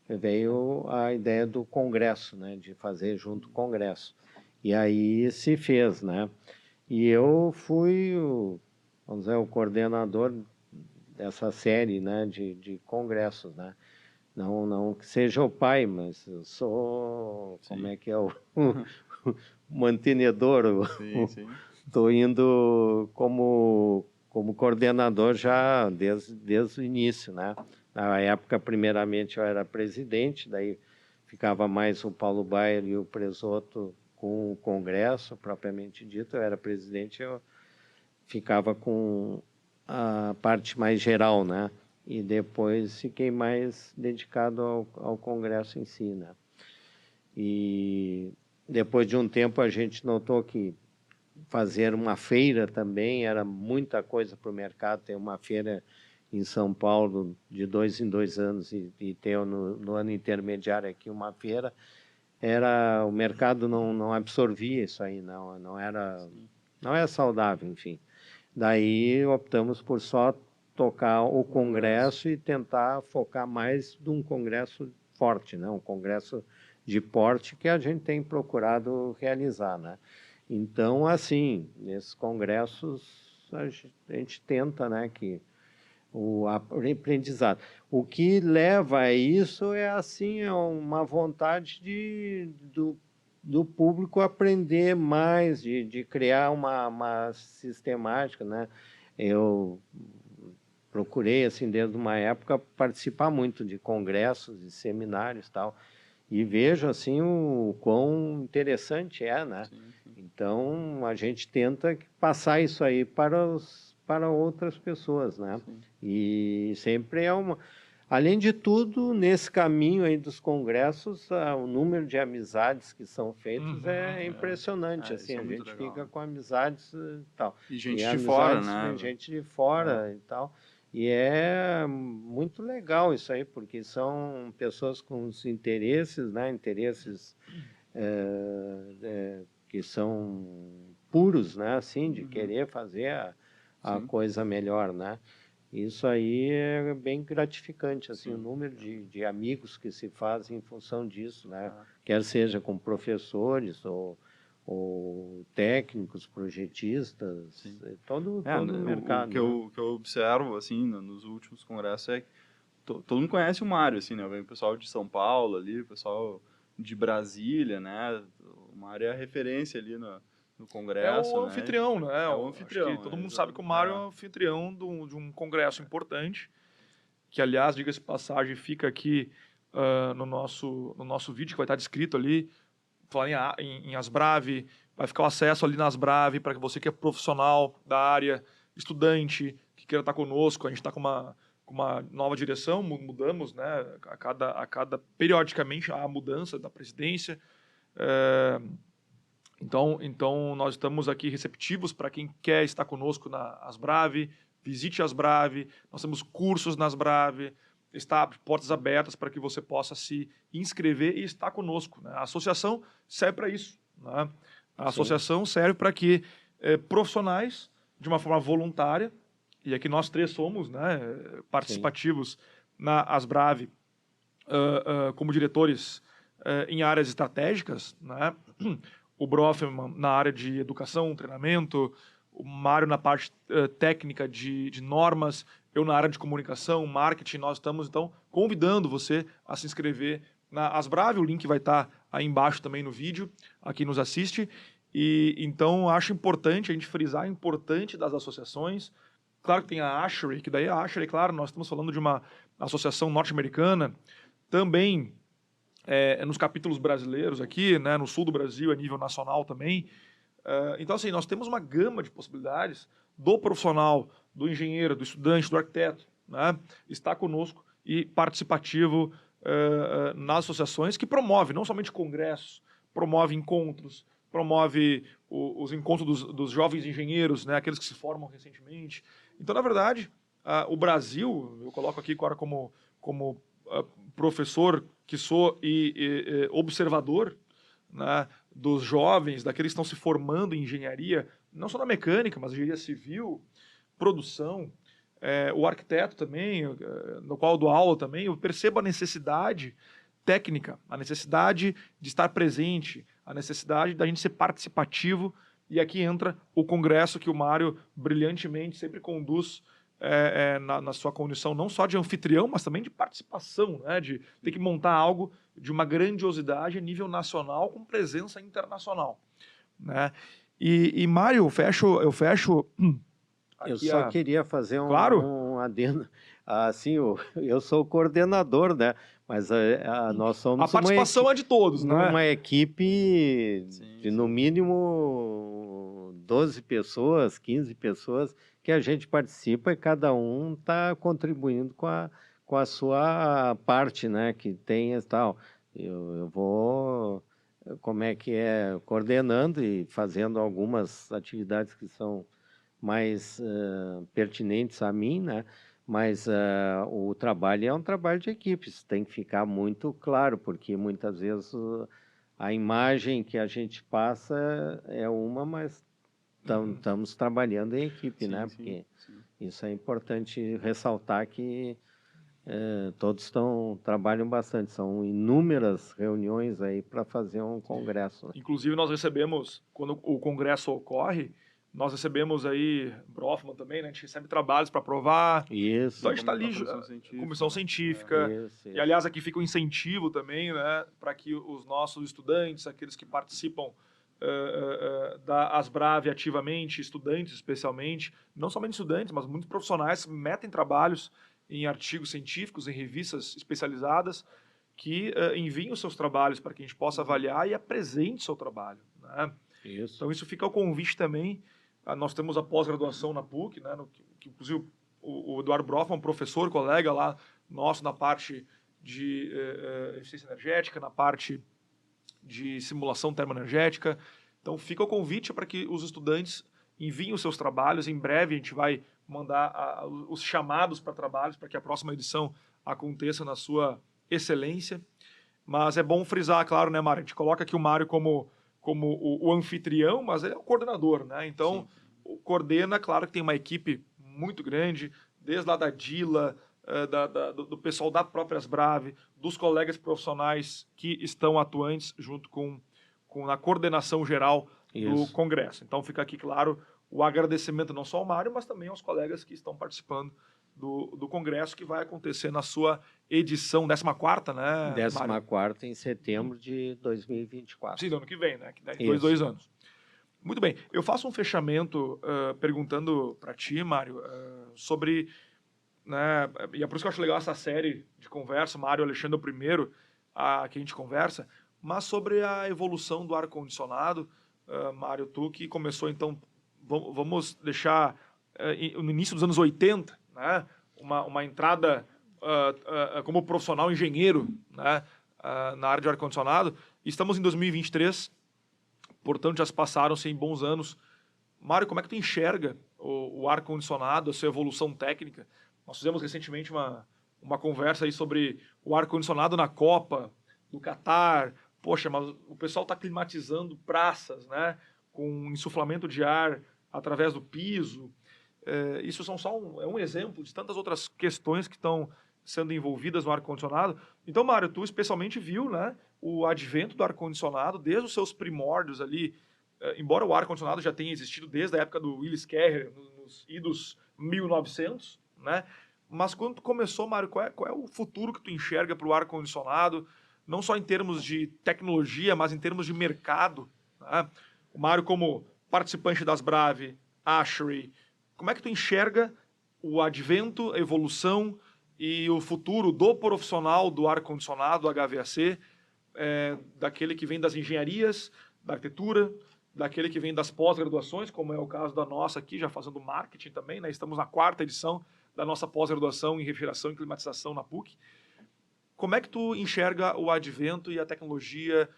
veio a ideia do congresso, né, de fazer junto o congresso. E aí se fez, né? E eu fui vamos dizer, o coordenador dessa série, né, de congressos, né? Não que seja o pai, mas eu sou, como é que é o mantenedor. Sim. Estou indo como coordenador já desde o início, né? Na época, primeiramente, eu era presidente, daí ficava mais o Paulo Baier e o Presoto com o congresso, propriamente dito. Eu era presidente, eu ficava com a parte mais geral, né? E depois fiquei mais dedicado ao congresso em si, né? E depois de um tempo a gente notou que fazer uma feira também era muita coisa para o mercado. Tem uma feira em São Paulo de 2 em 2 anos e ter no ano intermediário aqui uma feira, o mercado não absorvia isso aí, não é saudável, enfim. Daí optamos por só tocar o congresso e tentar focar mais num congresso forte, né? Um congresso de porte que a gente tem procurado realizar, né? Então, assim, nesses congressos a gente tenta, né, que o aprendizado. O que leva a isso é assim, é uma vontade do público aprender mais, de criar uma sistemática, né? Eu procurei, assim, desde uma época, participar muito de congressos e seminários e tal, e vejo, assim, o quão interessante é, né? Sim. Então, a gente tenta passar isso aí para outras pessoas, né? Sim. E sempre Além de tudo, nesse caminho aí dos congressos, o número de amizades que são feitas é impressionante, assim, isso é a muito gente legal, fica né? com amizades e tal. E gente de amizades fora, né? de gente de fora e tal. E é muito legal isso aí, porque são pessoas com os interesses, né? Interesses que são puros, né? Assim, de querer fazer a coisa melhor, né? Isso aí é bem gratificante, assim, o número de amigos que se fazem em função disso, né? Quer seja com professores ou técnicos, projetistas, todo o mercado. O que eu observo, assim, nos últimos congressos é que todo mundo conhece o Mário, assim, né? Vem o pessoal de São Paulo ali, o pessoal de Brasília, né? O Mário é a referência ali no congresso, É o anfitrião, né? É o anfitrião. Acho que todo mundo sabe que o Mário é o anfitrião de um congresso importante, que, aliás, diga-se de passagem, fica aqui no nosso vídeo, que vai estar descrito ali, falar em Asbrav, vai ficar o acesso ali na Asbrav para você que é profissional da área, estudante, que queira estar conosco. A gente está com uma nova direção, mudamos, né? Periodicamente, há a mudança da presidência. Então, nós estamos aqui receptivos para quem quer estar conosco na Asbrav, visite a Asbrav, nós temos cursos na Asbrav, está portas abertas para que você possa se inscrever e estar conosco, né? A associação serve para isso, né? A associação serve para que profissionais, de uma forma voluntária, e aqui nós três somos, né, participativos na Asbrav como diretores em áreas estratégicas, né? O Brofman na área de educação, treinamento, o Mário na parte técnica de normas, eu na área de comunicação, marketing. Nós estamos, então, convidando você a se inscrever na Asbrav. O link vai estar aí embaixo também no vídeo, aqui nos assiste. E então, acho importante a gente frisar a importância das associações. Claro que tem a ASHRAE, que daí a ASHRAE, claro, nós estamos falando de uma associação norte-americana, também nos capítulos brasileiros aqui, né, no sul do Brasil, a nível nacional também. Então, assim, nós temos uma gama de possibilidades do profissional, do engenheiro, do estudante, do arquiteto, né, estar conosco e participativo nas associações que promove não somente congressos, promove encontros, promove os encontros dos jovens engenheiros, né, aqueles que se formam recentemente. Então, na verdade, o Brasil, eu coloco aqui agora como professor que sou e observador, né, dos jovens, daqueles que estão se formando em engenharia, não só na mecânica, mas engenharia civil, produção, o arquiteto também, no qual eu dou aula também, eu percebo a necessidade técnica, a necessidade de estar presente, a necessidade da gente ser participativo, e aqui entra o congresso que o Mário brilhantemente sempre conduz na sua condição não só de anfitrião, mas também de participação, né? De ter que montar algo de uma grandiosidade a nível nacional com presença internacional, né? E Mário, eu fecho eu só queria fazer claro? um adendo. Assim, eu sou o coordenador, né? Mas nós somos a participação é de todos, né? Uma equipe de no mínimo 12 pessoas, 15 pessoas, que a gente participa e cada um está contribuindo com a sua parte, né? Que tem e tal. Eu vou, como é que é, coordenando e fazendo algumas atividades que são mais pertinentes a mim, né? Mas o trabalho é um trabalho de equipe, isso tem que ficar muito claro, porque muitas vezes a imagem que a gente passa é uma, mas estamos trabalhando em equipe, né? Porque isso é importante ressaltar que todos trabalham bastante, são inúmeras reuniões aí para fazer um congresso. Né? Inclusive nós recebemos, quando o congresso ocorre, nós recebemos aí, Brofman também, né? A gente recebe trabalhos para aprovar. Isso. Então a gente está ali, comissão científica. Isso. E, aliás, aqui fica um incentivo também, né? Para que os nossos estudantes, aqueles que participam da Asbrav ativamente, estudantes especialmente, não somente estudantes, mas muitos profissionais metem trabalhos em artigos científicos, em revistas especializadas, que enviem os seus trabalhos para que a gente possa avaliar e apresente o seu trabalho, né? Isso. Então isso fica o convite também. Nós temos a pós-graduação na PUC, né, que inclusive o Eduardo Brofman, professor, colega lá nosso na parte de eficiência energética, na parte de simulação termoenergética. Então fica o convite para que os estudantes enviem os seus trabalhos. Em breve a gente vai mandar os chamados para trabalhos para que a próxima edição aconteça na sua excelência. Mas é bom frisar, claro, né, Mário? A gente coloca aqui o Mário como como o anfitrião, mas ele é o coordenador, né? Então, coordena, claro que tem uma equipe muito grande, desde lá da Dila, do pessoal da próprias Brave, dos colegas profissionais que estão atuantes junto com a coordenação geral do Congresso. Então, fica aqui, claro, o agradecimento não só ao Mário, mas também aos colegas que estão participando do Congresso, que vai acontecer na sua edição 14ª, né, 14ª em setembro de 2024. Sim, do ano que vem, né? Que dá em dois anos. Muito bem. Eu faço um fechamento perguntando para ti, Mário, sobre... Né, e é por isso que eu acho legal essa série de conversa, Mário Alexandre, o primeiro que a gente conversa, mas sobre a evolução do ar-condicionado. Mário, tu que começou, então, vamos deixar no início dos anos 80, né, uma entrada como profissional engenheiro, né, na área de ar-condicionado. Estamos em 2023, portanto já se passaram-se em bons anos. Mário, como é que tu enxerga o ar-condicionado, a sua evolução técnica? Nós fizemos recentemente uma conversa aí sobre o ar-condicionado na Copa do Catar. Poxa, mas o pessoal está climatizando praças, né, com insuflamento de ar através do piso. Isso são só um exemplo de tantas outras questões que estão sendo envolvidas no ar-condicionado. Então, Mário, tu especialmente viu, né, o advento do ar-condicionado desde os seus primórdios ali, embora o ar-condicionado já tenha existido desde a época do Willis Carrier, nos idos 1900, né? Mas quando tu começou, Mário, qual é o futuro que tu enxerga para o ar-condicionado, não só em termos de tecnologia, mas em termos de mercado, né? O Mário, como participante das Brave, Ashery, como é que tu enxerga o advento, a evolução e o futuro do profissional do ar-condicionado, HVAC, daquele que vem das engenharias, da arquitetura, daquele que vem das pós-graduações, como é o caso da nossa aqui, já fazendo marketing também, né? Estamos na 4ª edição da nossa pós-graduação em refrigeração e climatização na PUC. Como é que tu enxerga o advento e a tecnologia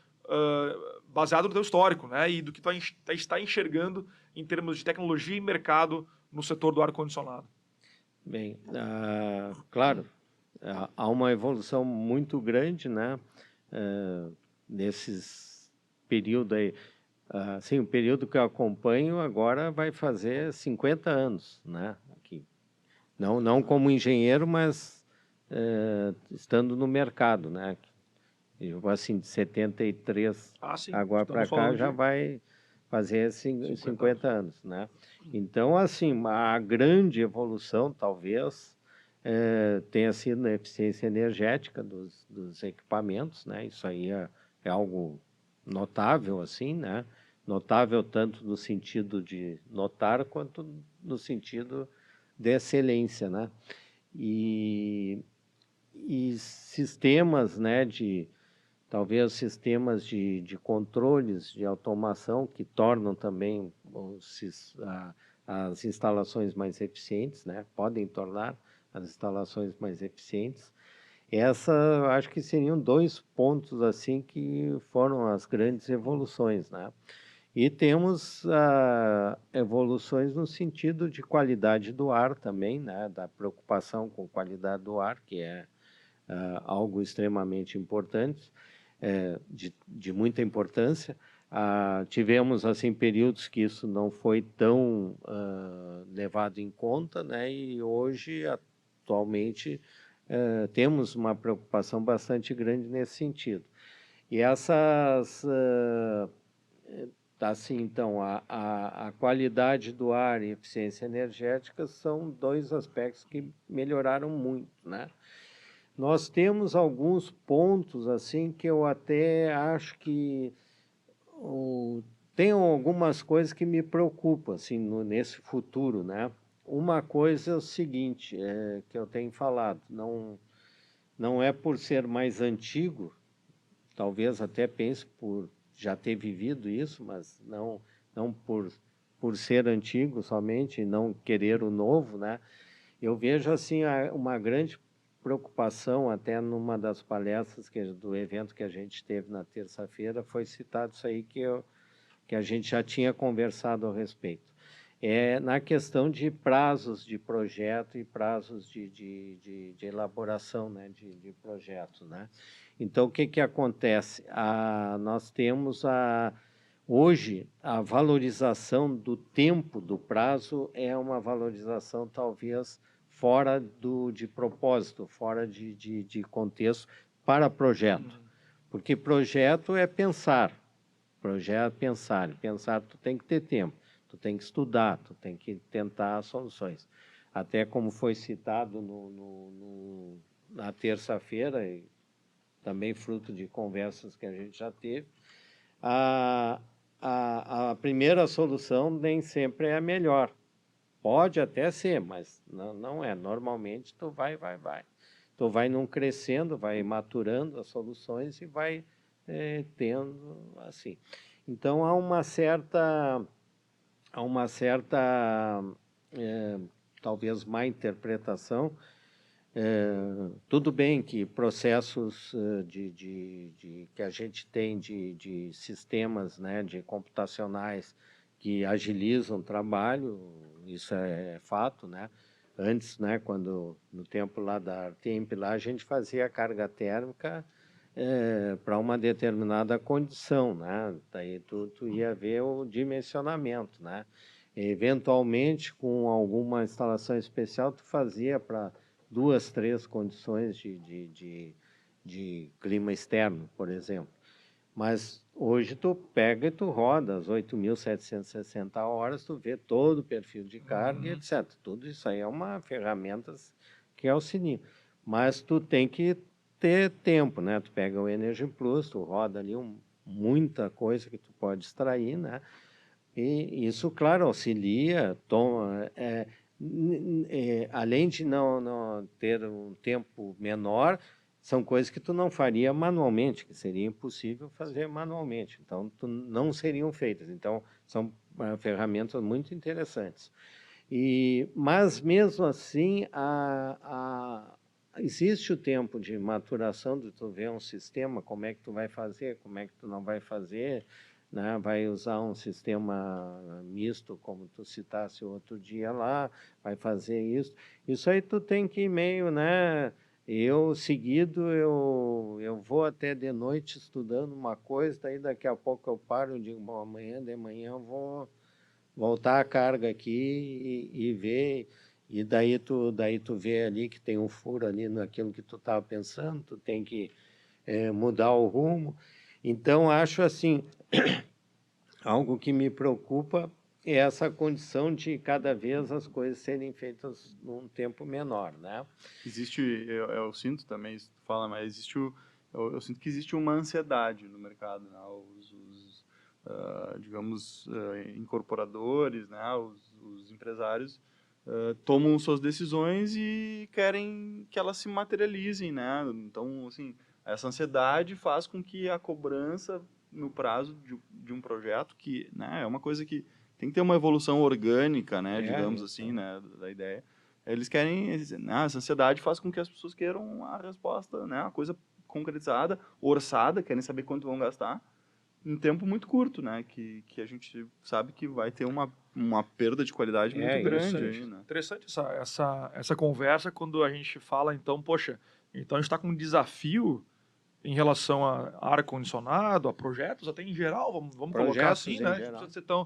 baseado no teu histórico, né? E do que tu está enxergando em termos de tecnologia e mercado no setor do ar-condicionado? Bem, claro, há uma evolução muito grande, né? Nesses períodos aí. Assim, o período que eu acompanho agora vai fazer 50 anos, né? Aqui. Não como engenheiro, mas estando no mercado, né? Eu, assim, de 73 agora para cá já vai fazer 50 anos, né? Então, assim, a grande evolução, talvez, tenha sido na eficiência energética dos equipamentos, né? Isso aí é algo notável, assim, né? Notável tanto no sentido de notar, quanto no sentido de excelência, né? E sistemas, né, talvez sistemas de controles, de automação, que tornam também as instalações mais eficientes, né? Podem tornar as instalações mais eficientes. Acho que seriam 2 pontos assim que foram as grandes evoluções, né? E temos evoluções no sentido de qualidade do ar também, né? Da preocupação com qualidade do ar, que é algo extremamente importante, de muita importância. Tivemos assim períodos que isso não foi tão levado em conta, né? E hoje, atualmente, temos uma preocupação bastante grande nesse sentido. E assim, então, a qualidade do ar e eficiência energética são 2 aspectos que melhoraram muito, né? Nós temos alguns pontos assim que eu até acho que tem algumas coisas que me preocupam assim nesse futuro, né? Uma coisa é o seguinte, que eu tenho falado, não é por ser mais antigo, talvez até pense por já ter vivido isso, mas não por ser antigo somente, e não querer o novo, né? Eu vejo assim uma grande preocupação, até numa das palestras do evento que a gente teve na terça-feira, foi citado isso aí que a gente já tinha conversado a respeito. Na questão de prazos de projeto e prazos de elaboração, né, de projetos, né? Então, o que acontece? Nós temos Hoje, a valorização do tempo, do prazo, é uma valorização talvez fora de propósito, fora de contexto para projeto. Porque projeto é pensar. Projeto é pensar. Pensar, tu tem que ter tempo, tu tem que estudar, tu tem que tentar soluções. Até como foi citado na terça-feira, e também fruto de conversas que a gente já teve, a primeira solução nem sempre é a melhor. Pode até ser, mas não é. Normalmente, tu vai. Tu vai não crescendo, vai maturando as soluções e vai tendo assim. Então, há uma certa talvez má interpretação. Tudo bem que processos que a gente tem de sistemas, né, de computacionais que agilizam o trabalho, isso é fato, né? Antes, né, quando no tempo lá da Artemp, lá a gente fazia carga térmica para uma determinada condição, né? Daí tu ia ver o dimensionamento, né? Eventualmente, com alguma instalação especial, tu fazia para 2, 3 condições de clima externo, por exemplo. Mas hoje tu pega e tu roda as 8.760 horas, tu vê todo o perfil de carga, etc. Tudo isso aí é uma ferramenta que auxilia. Mas tu tem que ter tempo, né? Tu pega o Energy Plus, tu roda ali muita coisa que tu pode extrair, né? E isso, claro, auxilia, além de não ter um tempo menor, são coisas que tu não faria manualmente, que seria impossível fazer manualmente. Então, não seriam feitas. Então, são ferramentas muito interessantes. Mas, mesmo assim, existe o tempo de maturação de tu ver um sistema, como é que tu vai fazer, como é que tu não vai fazer, né? Vai usar um sistema misto, como tu citasse outro dia lá, vai fazer isso. Isso aí tu tem que ir meio, né? Eu vou até de noite estudando uma coisa, daí daqui a pouco eu paro e digo, bom, amanhã de manhã eu vou voltar a carga aqui e ver, e daí tu vê ali que tem um furo ali naquilo que tu estava pensando, tu tem que mudar o rumo. Então, acho assim, algo que me preocupa é essa condição de cada vez as coisas serem feitas num tempo menor, né? Existe, eu sinto também, isso que tu fala, mas eu sinto que existe uma ansiedade no mercado, né? Digamos, incorporadores, né? Os empresários tomam suas decisões e querem que elas se materializem, né? Então, assim, essa ansiedade faz com que a cobrança no prazo de um projeto, que, né, é uma coisa que tem que ter uma evolução orgânica, né, digamos assim, né, da ideia. Essa ansiedade faz com que as pessoas queiram a resposta, né, a coisa concretizada, orçada, querem saber quanto vão gastar, em tempo muito curto, né, que a gente sabe que vai ter uma perda de qualidade muito grande aí, né. Interessante essa conversa quando a gente fala, então, poxa, então a gente está com um desafio em relação a ar-condicionado, a projetos, até em geral, vamos colocar assim, né? A gente precisa ser tão,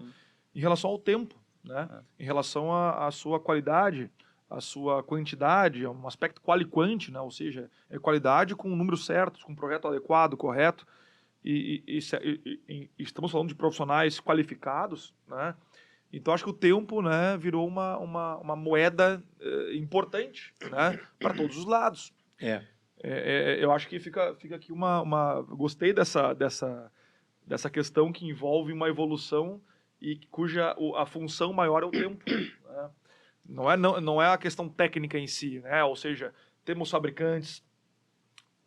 em relação ao tempo, né? Em relação à sua qualidade, à sua quantidade, é um aspecto quali-quanti, né? Ou seja, é qualidade com números certos, com um projeto adequado, correto. E estamos falando de profissionais qualificados, né? Então, acho que o tempo, né, virou uma moeda importante, né, para todos os lados. Eu acho que fica aqui gostei dessa questão que envolve uma evolução e cuja a função maior é o tempo. Né? Não é a questão técnica em si, né? Ou seja, temos fabricantes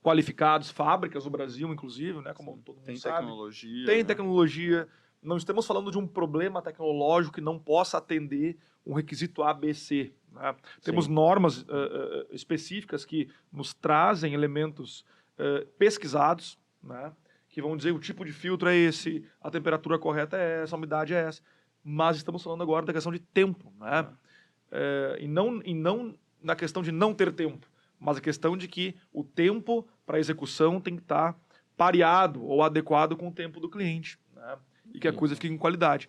qualificados, fábricas no Brasil, inclusive, né? Como todo mundo sabe. Tem tecnologia. Não estamos falando de um problema tecnológico que não possa atender um requisito A, B, C. Né? Temos normas específicas que nos trazem elementos pesquisados, né? Que vão dizer o tipo de filtro é esse, a temperatura correta é essa, a umidade é essa. Mas estamos falando agora da questão de tempo. Né? E não na questão de não ter tempo, mas a questão de que o tempo para execução tem que estar pareado ou adequado com o tempo do cliente. Né? e que a coisa fique com qualidade.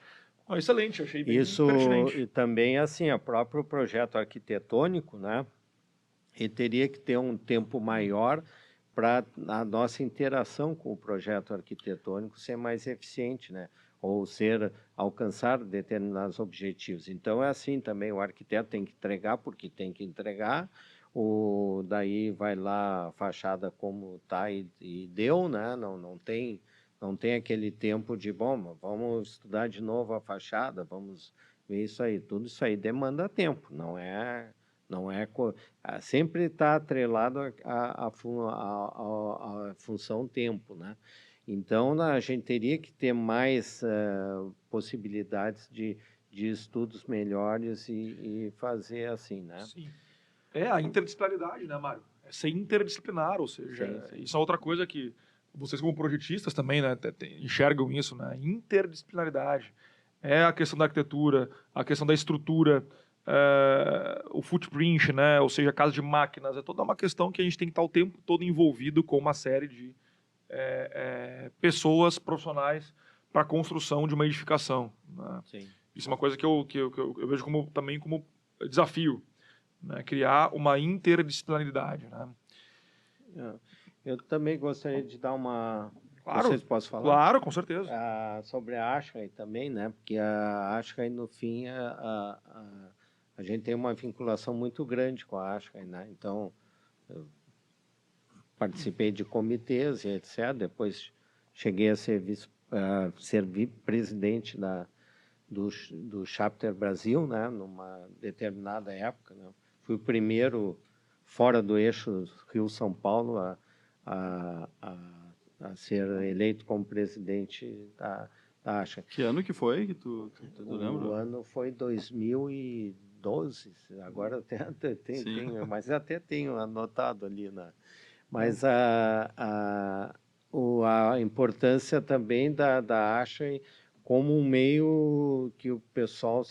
Excelente, achei bem Isso, pertinente. e também, assim, o próprio projeto arquitetônico, né? Ele teria que ter um tempo maior para a nossa interação com o projeto arquitetônico ser mais eficiente, né? Ou alcançar determinados objetivos. Então, é assim também, o arquiteto tem que entregar, porque tem que entregar, daí vai lá a fachada como está e deu, né? Não tem aquele tempo de, bom, vamos estudar de novo a fachada, vamos ver isso aí. Tudo isso aí demanda tempo, sempre está atrelado à função tempo, né? Então, a gente teria que ter mais possibilidades de estudos melhores e fazer assim, né? Sim. É a interdisciplinaridade, né, Mário? É ser interdisciplinar, ou seja, Sim. isso é outra coisa que vocês como projetistas também, né, enxergam isso, né? Interdisciplinaridade. É a questão da arquitetura, a questão da estrutura, o footprint, né? Ou seja, a casa de máquinas, é toda uma questão que a gente tem que estar o tempo todo envolvido com uma série de pessoas profissionais para a construção de uma edificação, né? Sim. Isso é uma coisa que eu vejo também como desafio, né? Criar uma interdisciplinaridade, né? Eu também gostaria de dar uma... Claro, Vocês possam falar? Claro, com certeza. Sobre a ASHRAE também, né? Porque a ASHRAE, no fim, a gente tem uma vinculação muito grande com a ASHRAE, né? Então, eu participei de comitês e etc. Depois cheguei a ser vice-presidente do Chapter Brasil, né? Numa determinada época, né? Fui o primeiro fora do eixo Rio-São Paulo a ser eleito como presidente da ASHRAE. Que ano que foi que tu lembra? O ano foi 2012, agora tenho, mas até tenho anotado ali. Mas a importância também da ASHRAE como um meio que o pessoal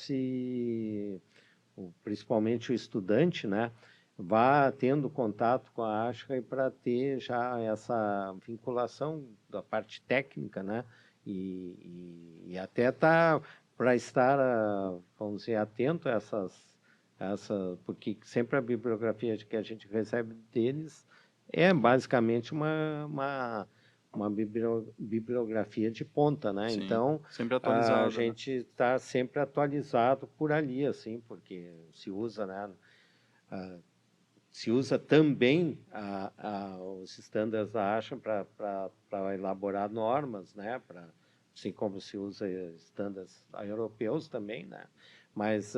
principalmente o estudante, né, vá tendo contato com a ASHRAE para ter já essa vinculação da parte técnica, né, e até para estar, vamos dizer, atento a porque sempre a bibliografia que a gente recebe deles é basicamente uma bibliografia de ponta, né? Sim, então sempre atualizado, a gente está sempre atualizado por ali, assim, porque se usa, né? Se usa também os estándares da ASHRAE para elaborar normas, né? Assim como se usa estándares europeus também, né? Mas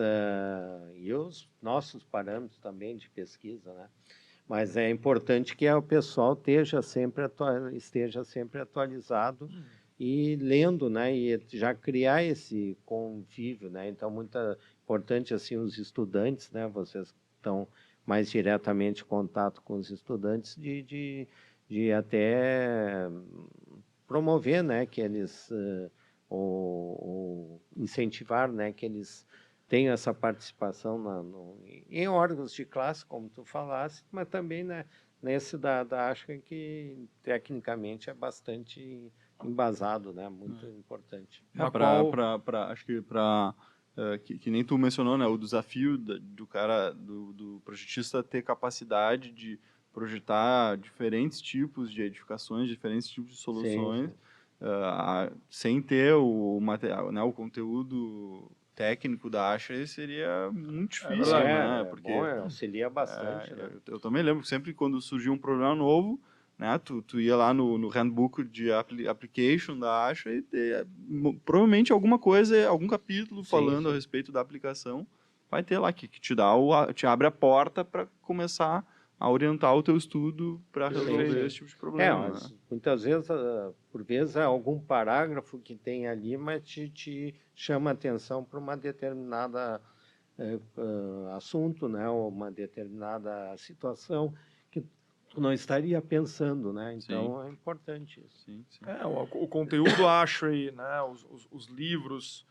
e os nossos parâmetros também de pesquisa, né? Mas é importante que o pessoal esteja sempre atualizado e lendo, né? E já criar esse convívio, né? Então, muito importante, assim, os estudantes, né? Vocês estão mais diretamente em contato com os estudantes, de até promover, né? Que eles, ou incentivar, né? Que eles tenham essa participação em órgãos de classe, como tu falaste, mas também, né, nesse da ASHRAE, que tecnicamente é bastante embasado, né, muito importante. Acho que que nem tu mencionou, né, o desafio do cara, do projetista ter capacidade de projetar diferentes tipos de edificações, diferentes tipos de soluções, sem ter o material, né, o conteúdo técnico da ASHRAE seria muito difícil, né? Porque auxilia bastante. Né? Eu também lembro que sempre quando surgia um problema novo, né, tu ia lá no handbook de application da ASHRAE e provavelmente alguma coisa, algum capítulo falando a respeito da aplicação vai ter lá que te abre a porta para começar a orientar o teu estudo para resolver esse tipo de problema. Mas muitas vezes, por vezes, é algum parágrafo que tem ali, mas te chama a atenção para uma determinada assunto, né, ou uma determinada situação que tu não estaria pensando, né? Então é importante isso. Sim. O conteúdo ASHRAE, né, os livros,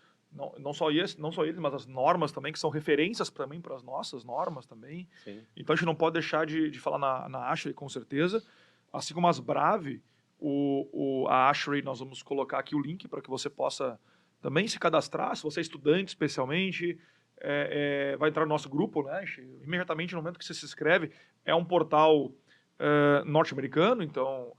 não só eles, mas as normas também, que são referências também para as nossas normas também. Sim. Então a gente não pode deixar de falar na ASHRAE, com certeza, assim como as BRAVE, A ASHRAE, nós vamos colocar aqui o link para que você possa também se cadastrar, se você é estudante especialmente, vai entrar no nosso grupo, né? Imediatamente no momento que você se inscreve, é um portal norte-americano, então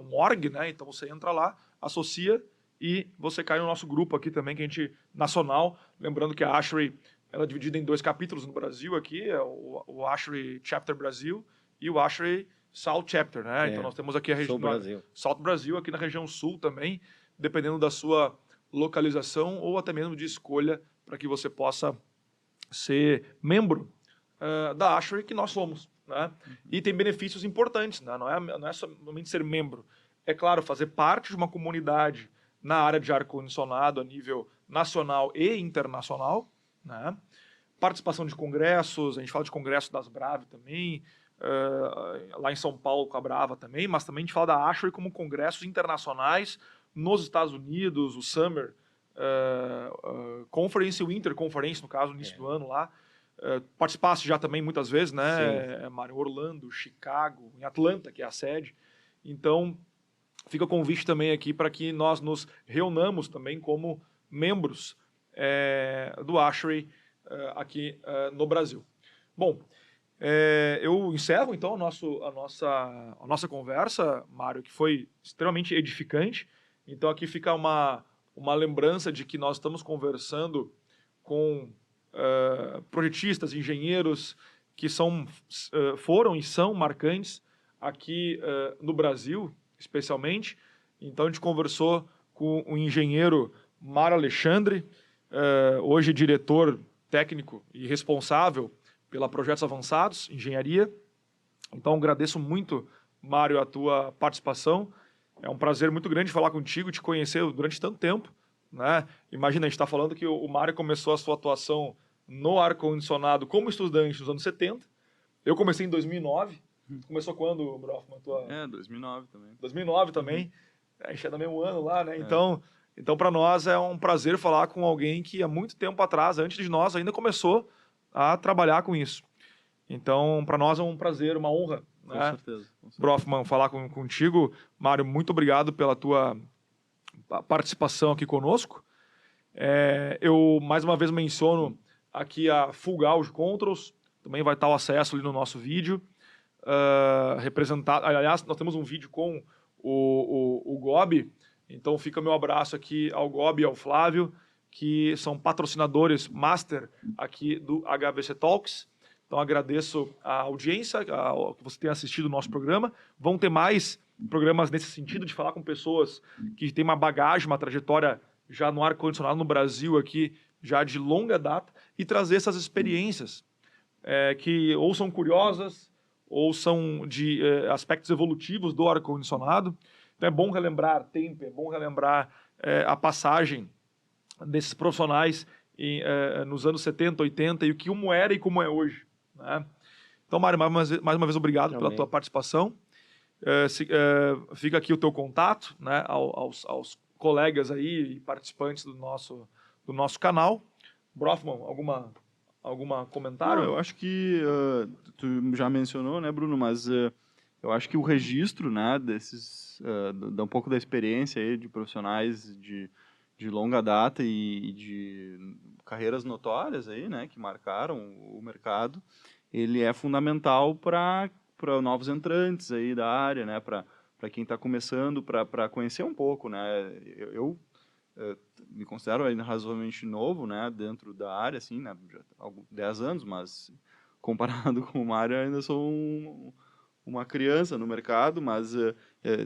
um org, né? Então você entra lá, associa e você cai no nosso grupo aqui também, que a gente, nacional, lembrando que a ASHRAE, ela é dividida em 2 capítulos no Brasil aqui, é o ASHRAE Chapter Brasil e o ASHRAE South Chapter, né? Então nós temos aqui a região South Brasil, aqui na região sul também, dependendo da sua localização ou até mesmo de escolha para que você possa ser membro da ASHRAE, que nós somos, né? E tem benefícios importantes, né? Não é somente ser membro, é claro, fazer parte de uma comunidade na área de ar-condicionado a nível nacional e internacional, né? Participação de congressos, a gente fala de congresso das Brave também, lá em São Paulo com a Brava também, mas também a gente fala da ASHRAE como congressos internacionais nos Estados Unidos, o Summer Conference, o Winter Conference, no caso, no início do ano lá. Participasse já também muitas vezes, né, Mário? Orlando, Chicago, em Atlanta, que é a sede. Então, fica o convite também aqui para que nós nos reunamos também como membros do ASHRAE aqui no Brasil. Bom, eu encerro então a nossa conversa, Mário, que foi extremamente edificante. Então aqui fica uma lembrança de que nós estamos conversando com projetistas, engenheiros que foram e são marcantes aqui no Brasil, especialmente. Então a gente conversou com o engenheiro Mário Alexandre, hoje diretor técnico e responsável pela Projetos Avançados, Engenharia. Então, agradeço muito, Mário, a tua participação. É um prazer muito grande falar contigo, te conhecer durante tanto tempo, né? Imagina, a gente está falando que o Mário começou a sua atuação no ar-condicionado como estudante nos anos 70. Eu comecei em 2009. Começou quando, Brofman? 2009 também. 2009 também. A gente é do mesmo ano lá, né? Então para nós é um prazer falar com alguém que há muito tempo atrás, antes de nós, ainda começou a trabalhar com isso. Então, para nós é um prazer, uma honra, Com né? certeza. Brofman, falar contigo. Mário, muito obrigado pela tua participação aqui conosco. Eu, mais uma vez, menciono aqui a Full Gauge Controls, também vai estar o acesso ali no nosso vídeo. Representado, aliás, nós temos um vídeo com o Gobi, então fica meu abraço aqui ao Gobi e ao Flávio, que são patrocinadores master aqui do HVC Talks. Então agradeço a audiência, que você tenha assistido o nosso programa. Vão ter mais programas nesse sentido, de falar com pessoas que têm uma bagagem, uma trajetória já no ar-condicionado no Brasil aqui, já de longa data, e trazer essas experiências que ou são curiosas, ou são de aspectos evolutivos do ar-condicionado. Então é bom relembrar tempo, é bom relembrar a passagem desses profissionais nos anos 70, 80 e o que como era e como é hoje, né? Então, Mário, mais uma vez obrigado pela tua participação. Fica aqui o teu contato, né, aos colegas aí e participantes do nosso canal. Brofman, alguma comentário? Eu acho que tu já mencionou, né, Bruno, mas eu acho que o registro, né, dá um pouco da experiência aí de profissionais de longa data e de carreiras notórias aí, né, que marcaram o mercado, ele é fundamental para novos entrantes aí da área, né, para quem está começando, para conhecer um pouco, né. Eu me considero ainda razoavelmente novo, né, dentro da área, assim, né, já há 10 anos, mas comparado com o Mário ainda sou uma criança no mercado, mas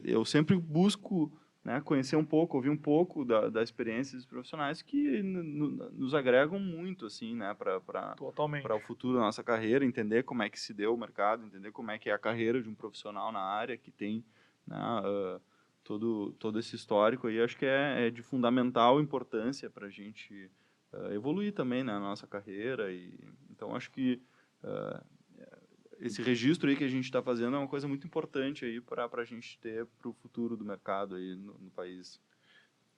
eu sempre busco, né, conhecer um pouco, ouvir um pouco da experiência dos profissionais que nos agregam muito, assim, né, para o futuro da nossa carreira, entender como é que se deu o mercado, entender como é que é a carreira de um profissional na área que tem, né, todo esse histórico aí. Acho que é de fundamental importância para a gente evoluir também, né, na nossa carreira. Então acho que esse registro aí que a gente está fazendo é uma coisa muito importante aí para a gente ter para o futuro do mercado aí no país.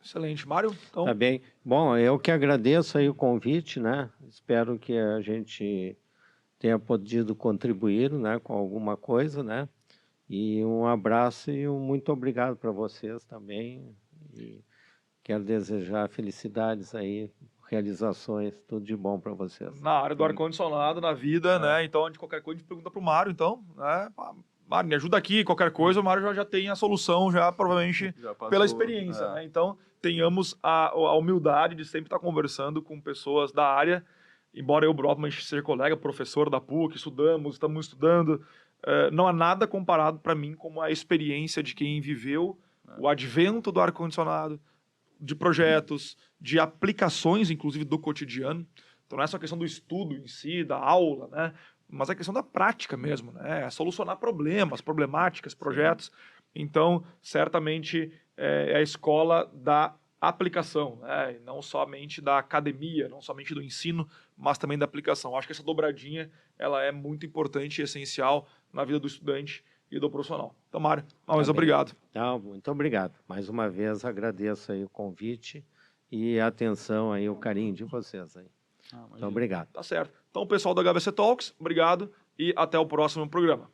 Excelente. Mário? Então... Tá bem. Bom, eu que agradeço aí o convite, né? Espero que a gente tenha podido contribuir, né, com alguma coisa, né? E um abraço e muito obrigado para vocês também. E quero desejar felicidades aí, realizações, tudo de bom para vocês. Na área do ar-condicionado, na vida, né? Então, de qualquer coisa, a gente pergunta pro Mário, então, né? Mário, me ajuda aqui, qualquer coisa, o Mário já tem a solução, já provavelmente Já passou, pela experiência, né? Então, tenhamos a humildade de sempre estar conversando com pessoas da área, embora eu, provavelmente, seja colega, professor da PUC, estamos estudando, não há nada comparado para mim como a experiência de quem viveu o advento do ar-condicionado, de projetos, de aplicações, inclusive, do cotidiano. Então, não é só a questão do estudo em si, da aula, né? Mas a questão da prática mesmo, né? É solucionar problemas, problemáticas, projetos. Então, certamente, é a escola da aplicação, né? E não somente da academia, não somente do ensino, mas também da aplicação. Acho que essa dobradinha ela é muito importante e essencial na vida do estudante e do profissional. Então, Mário, mais obrigado. Não, muito obrigado. Mais uma vez agradeço aí o convite e a atenção aí, o carinho de vocês aí. Então, obrigado. Tá certo. Então, pessoal do HVC Talks, obrigado e até o próximo programa.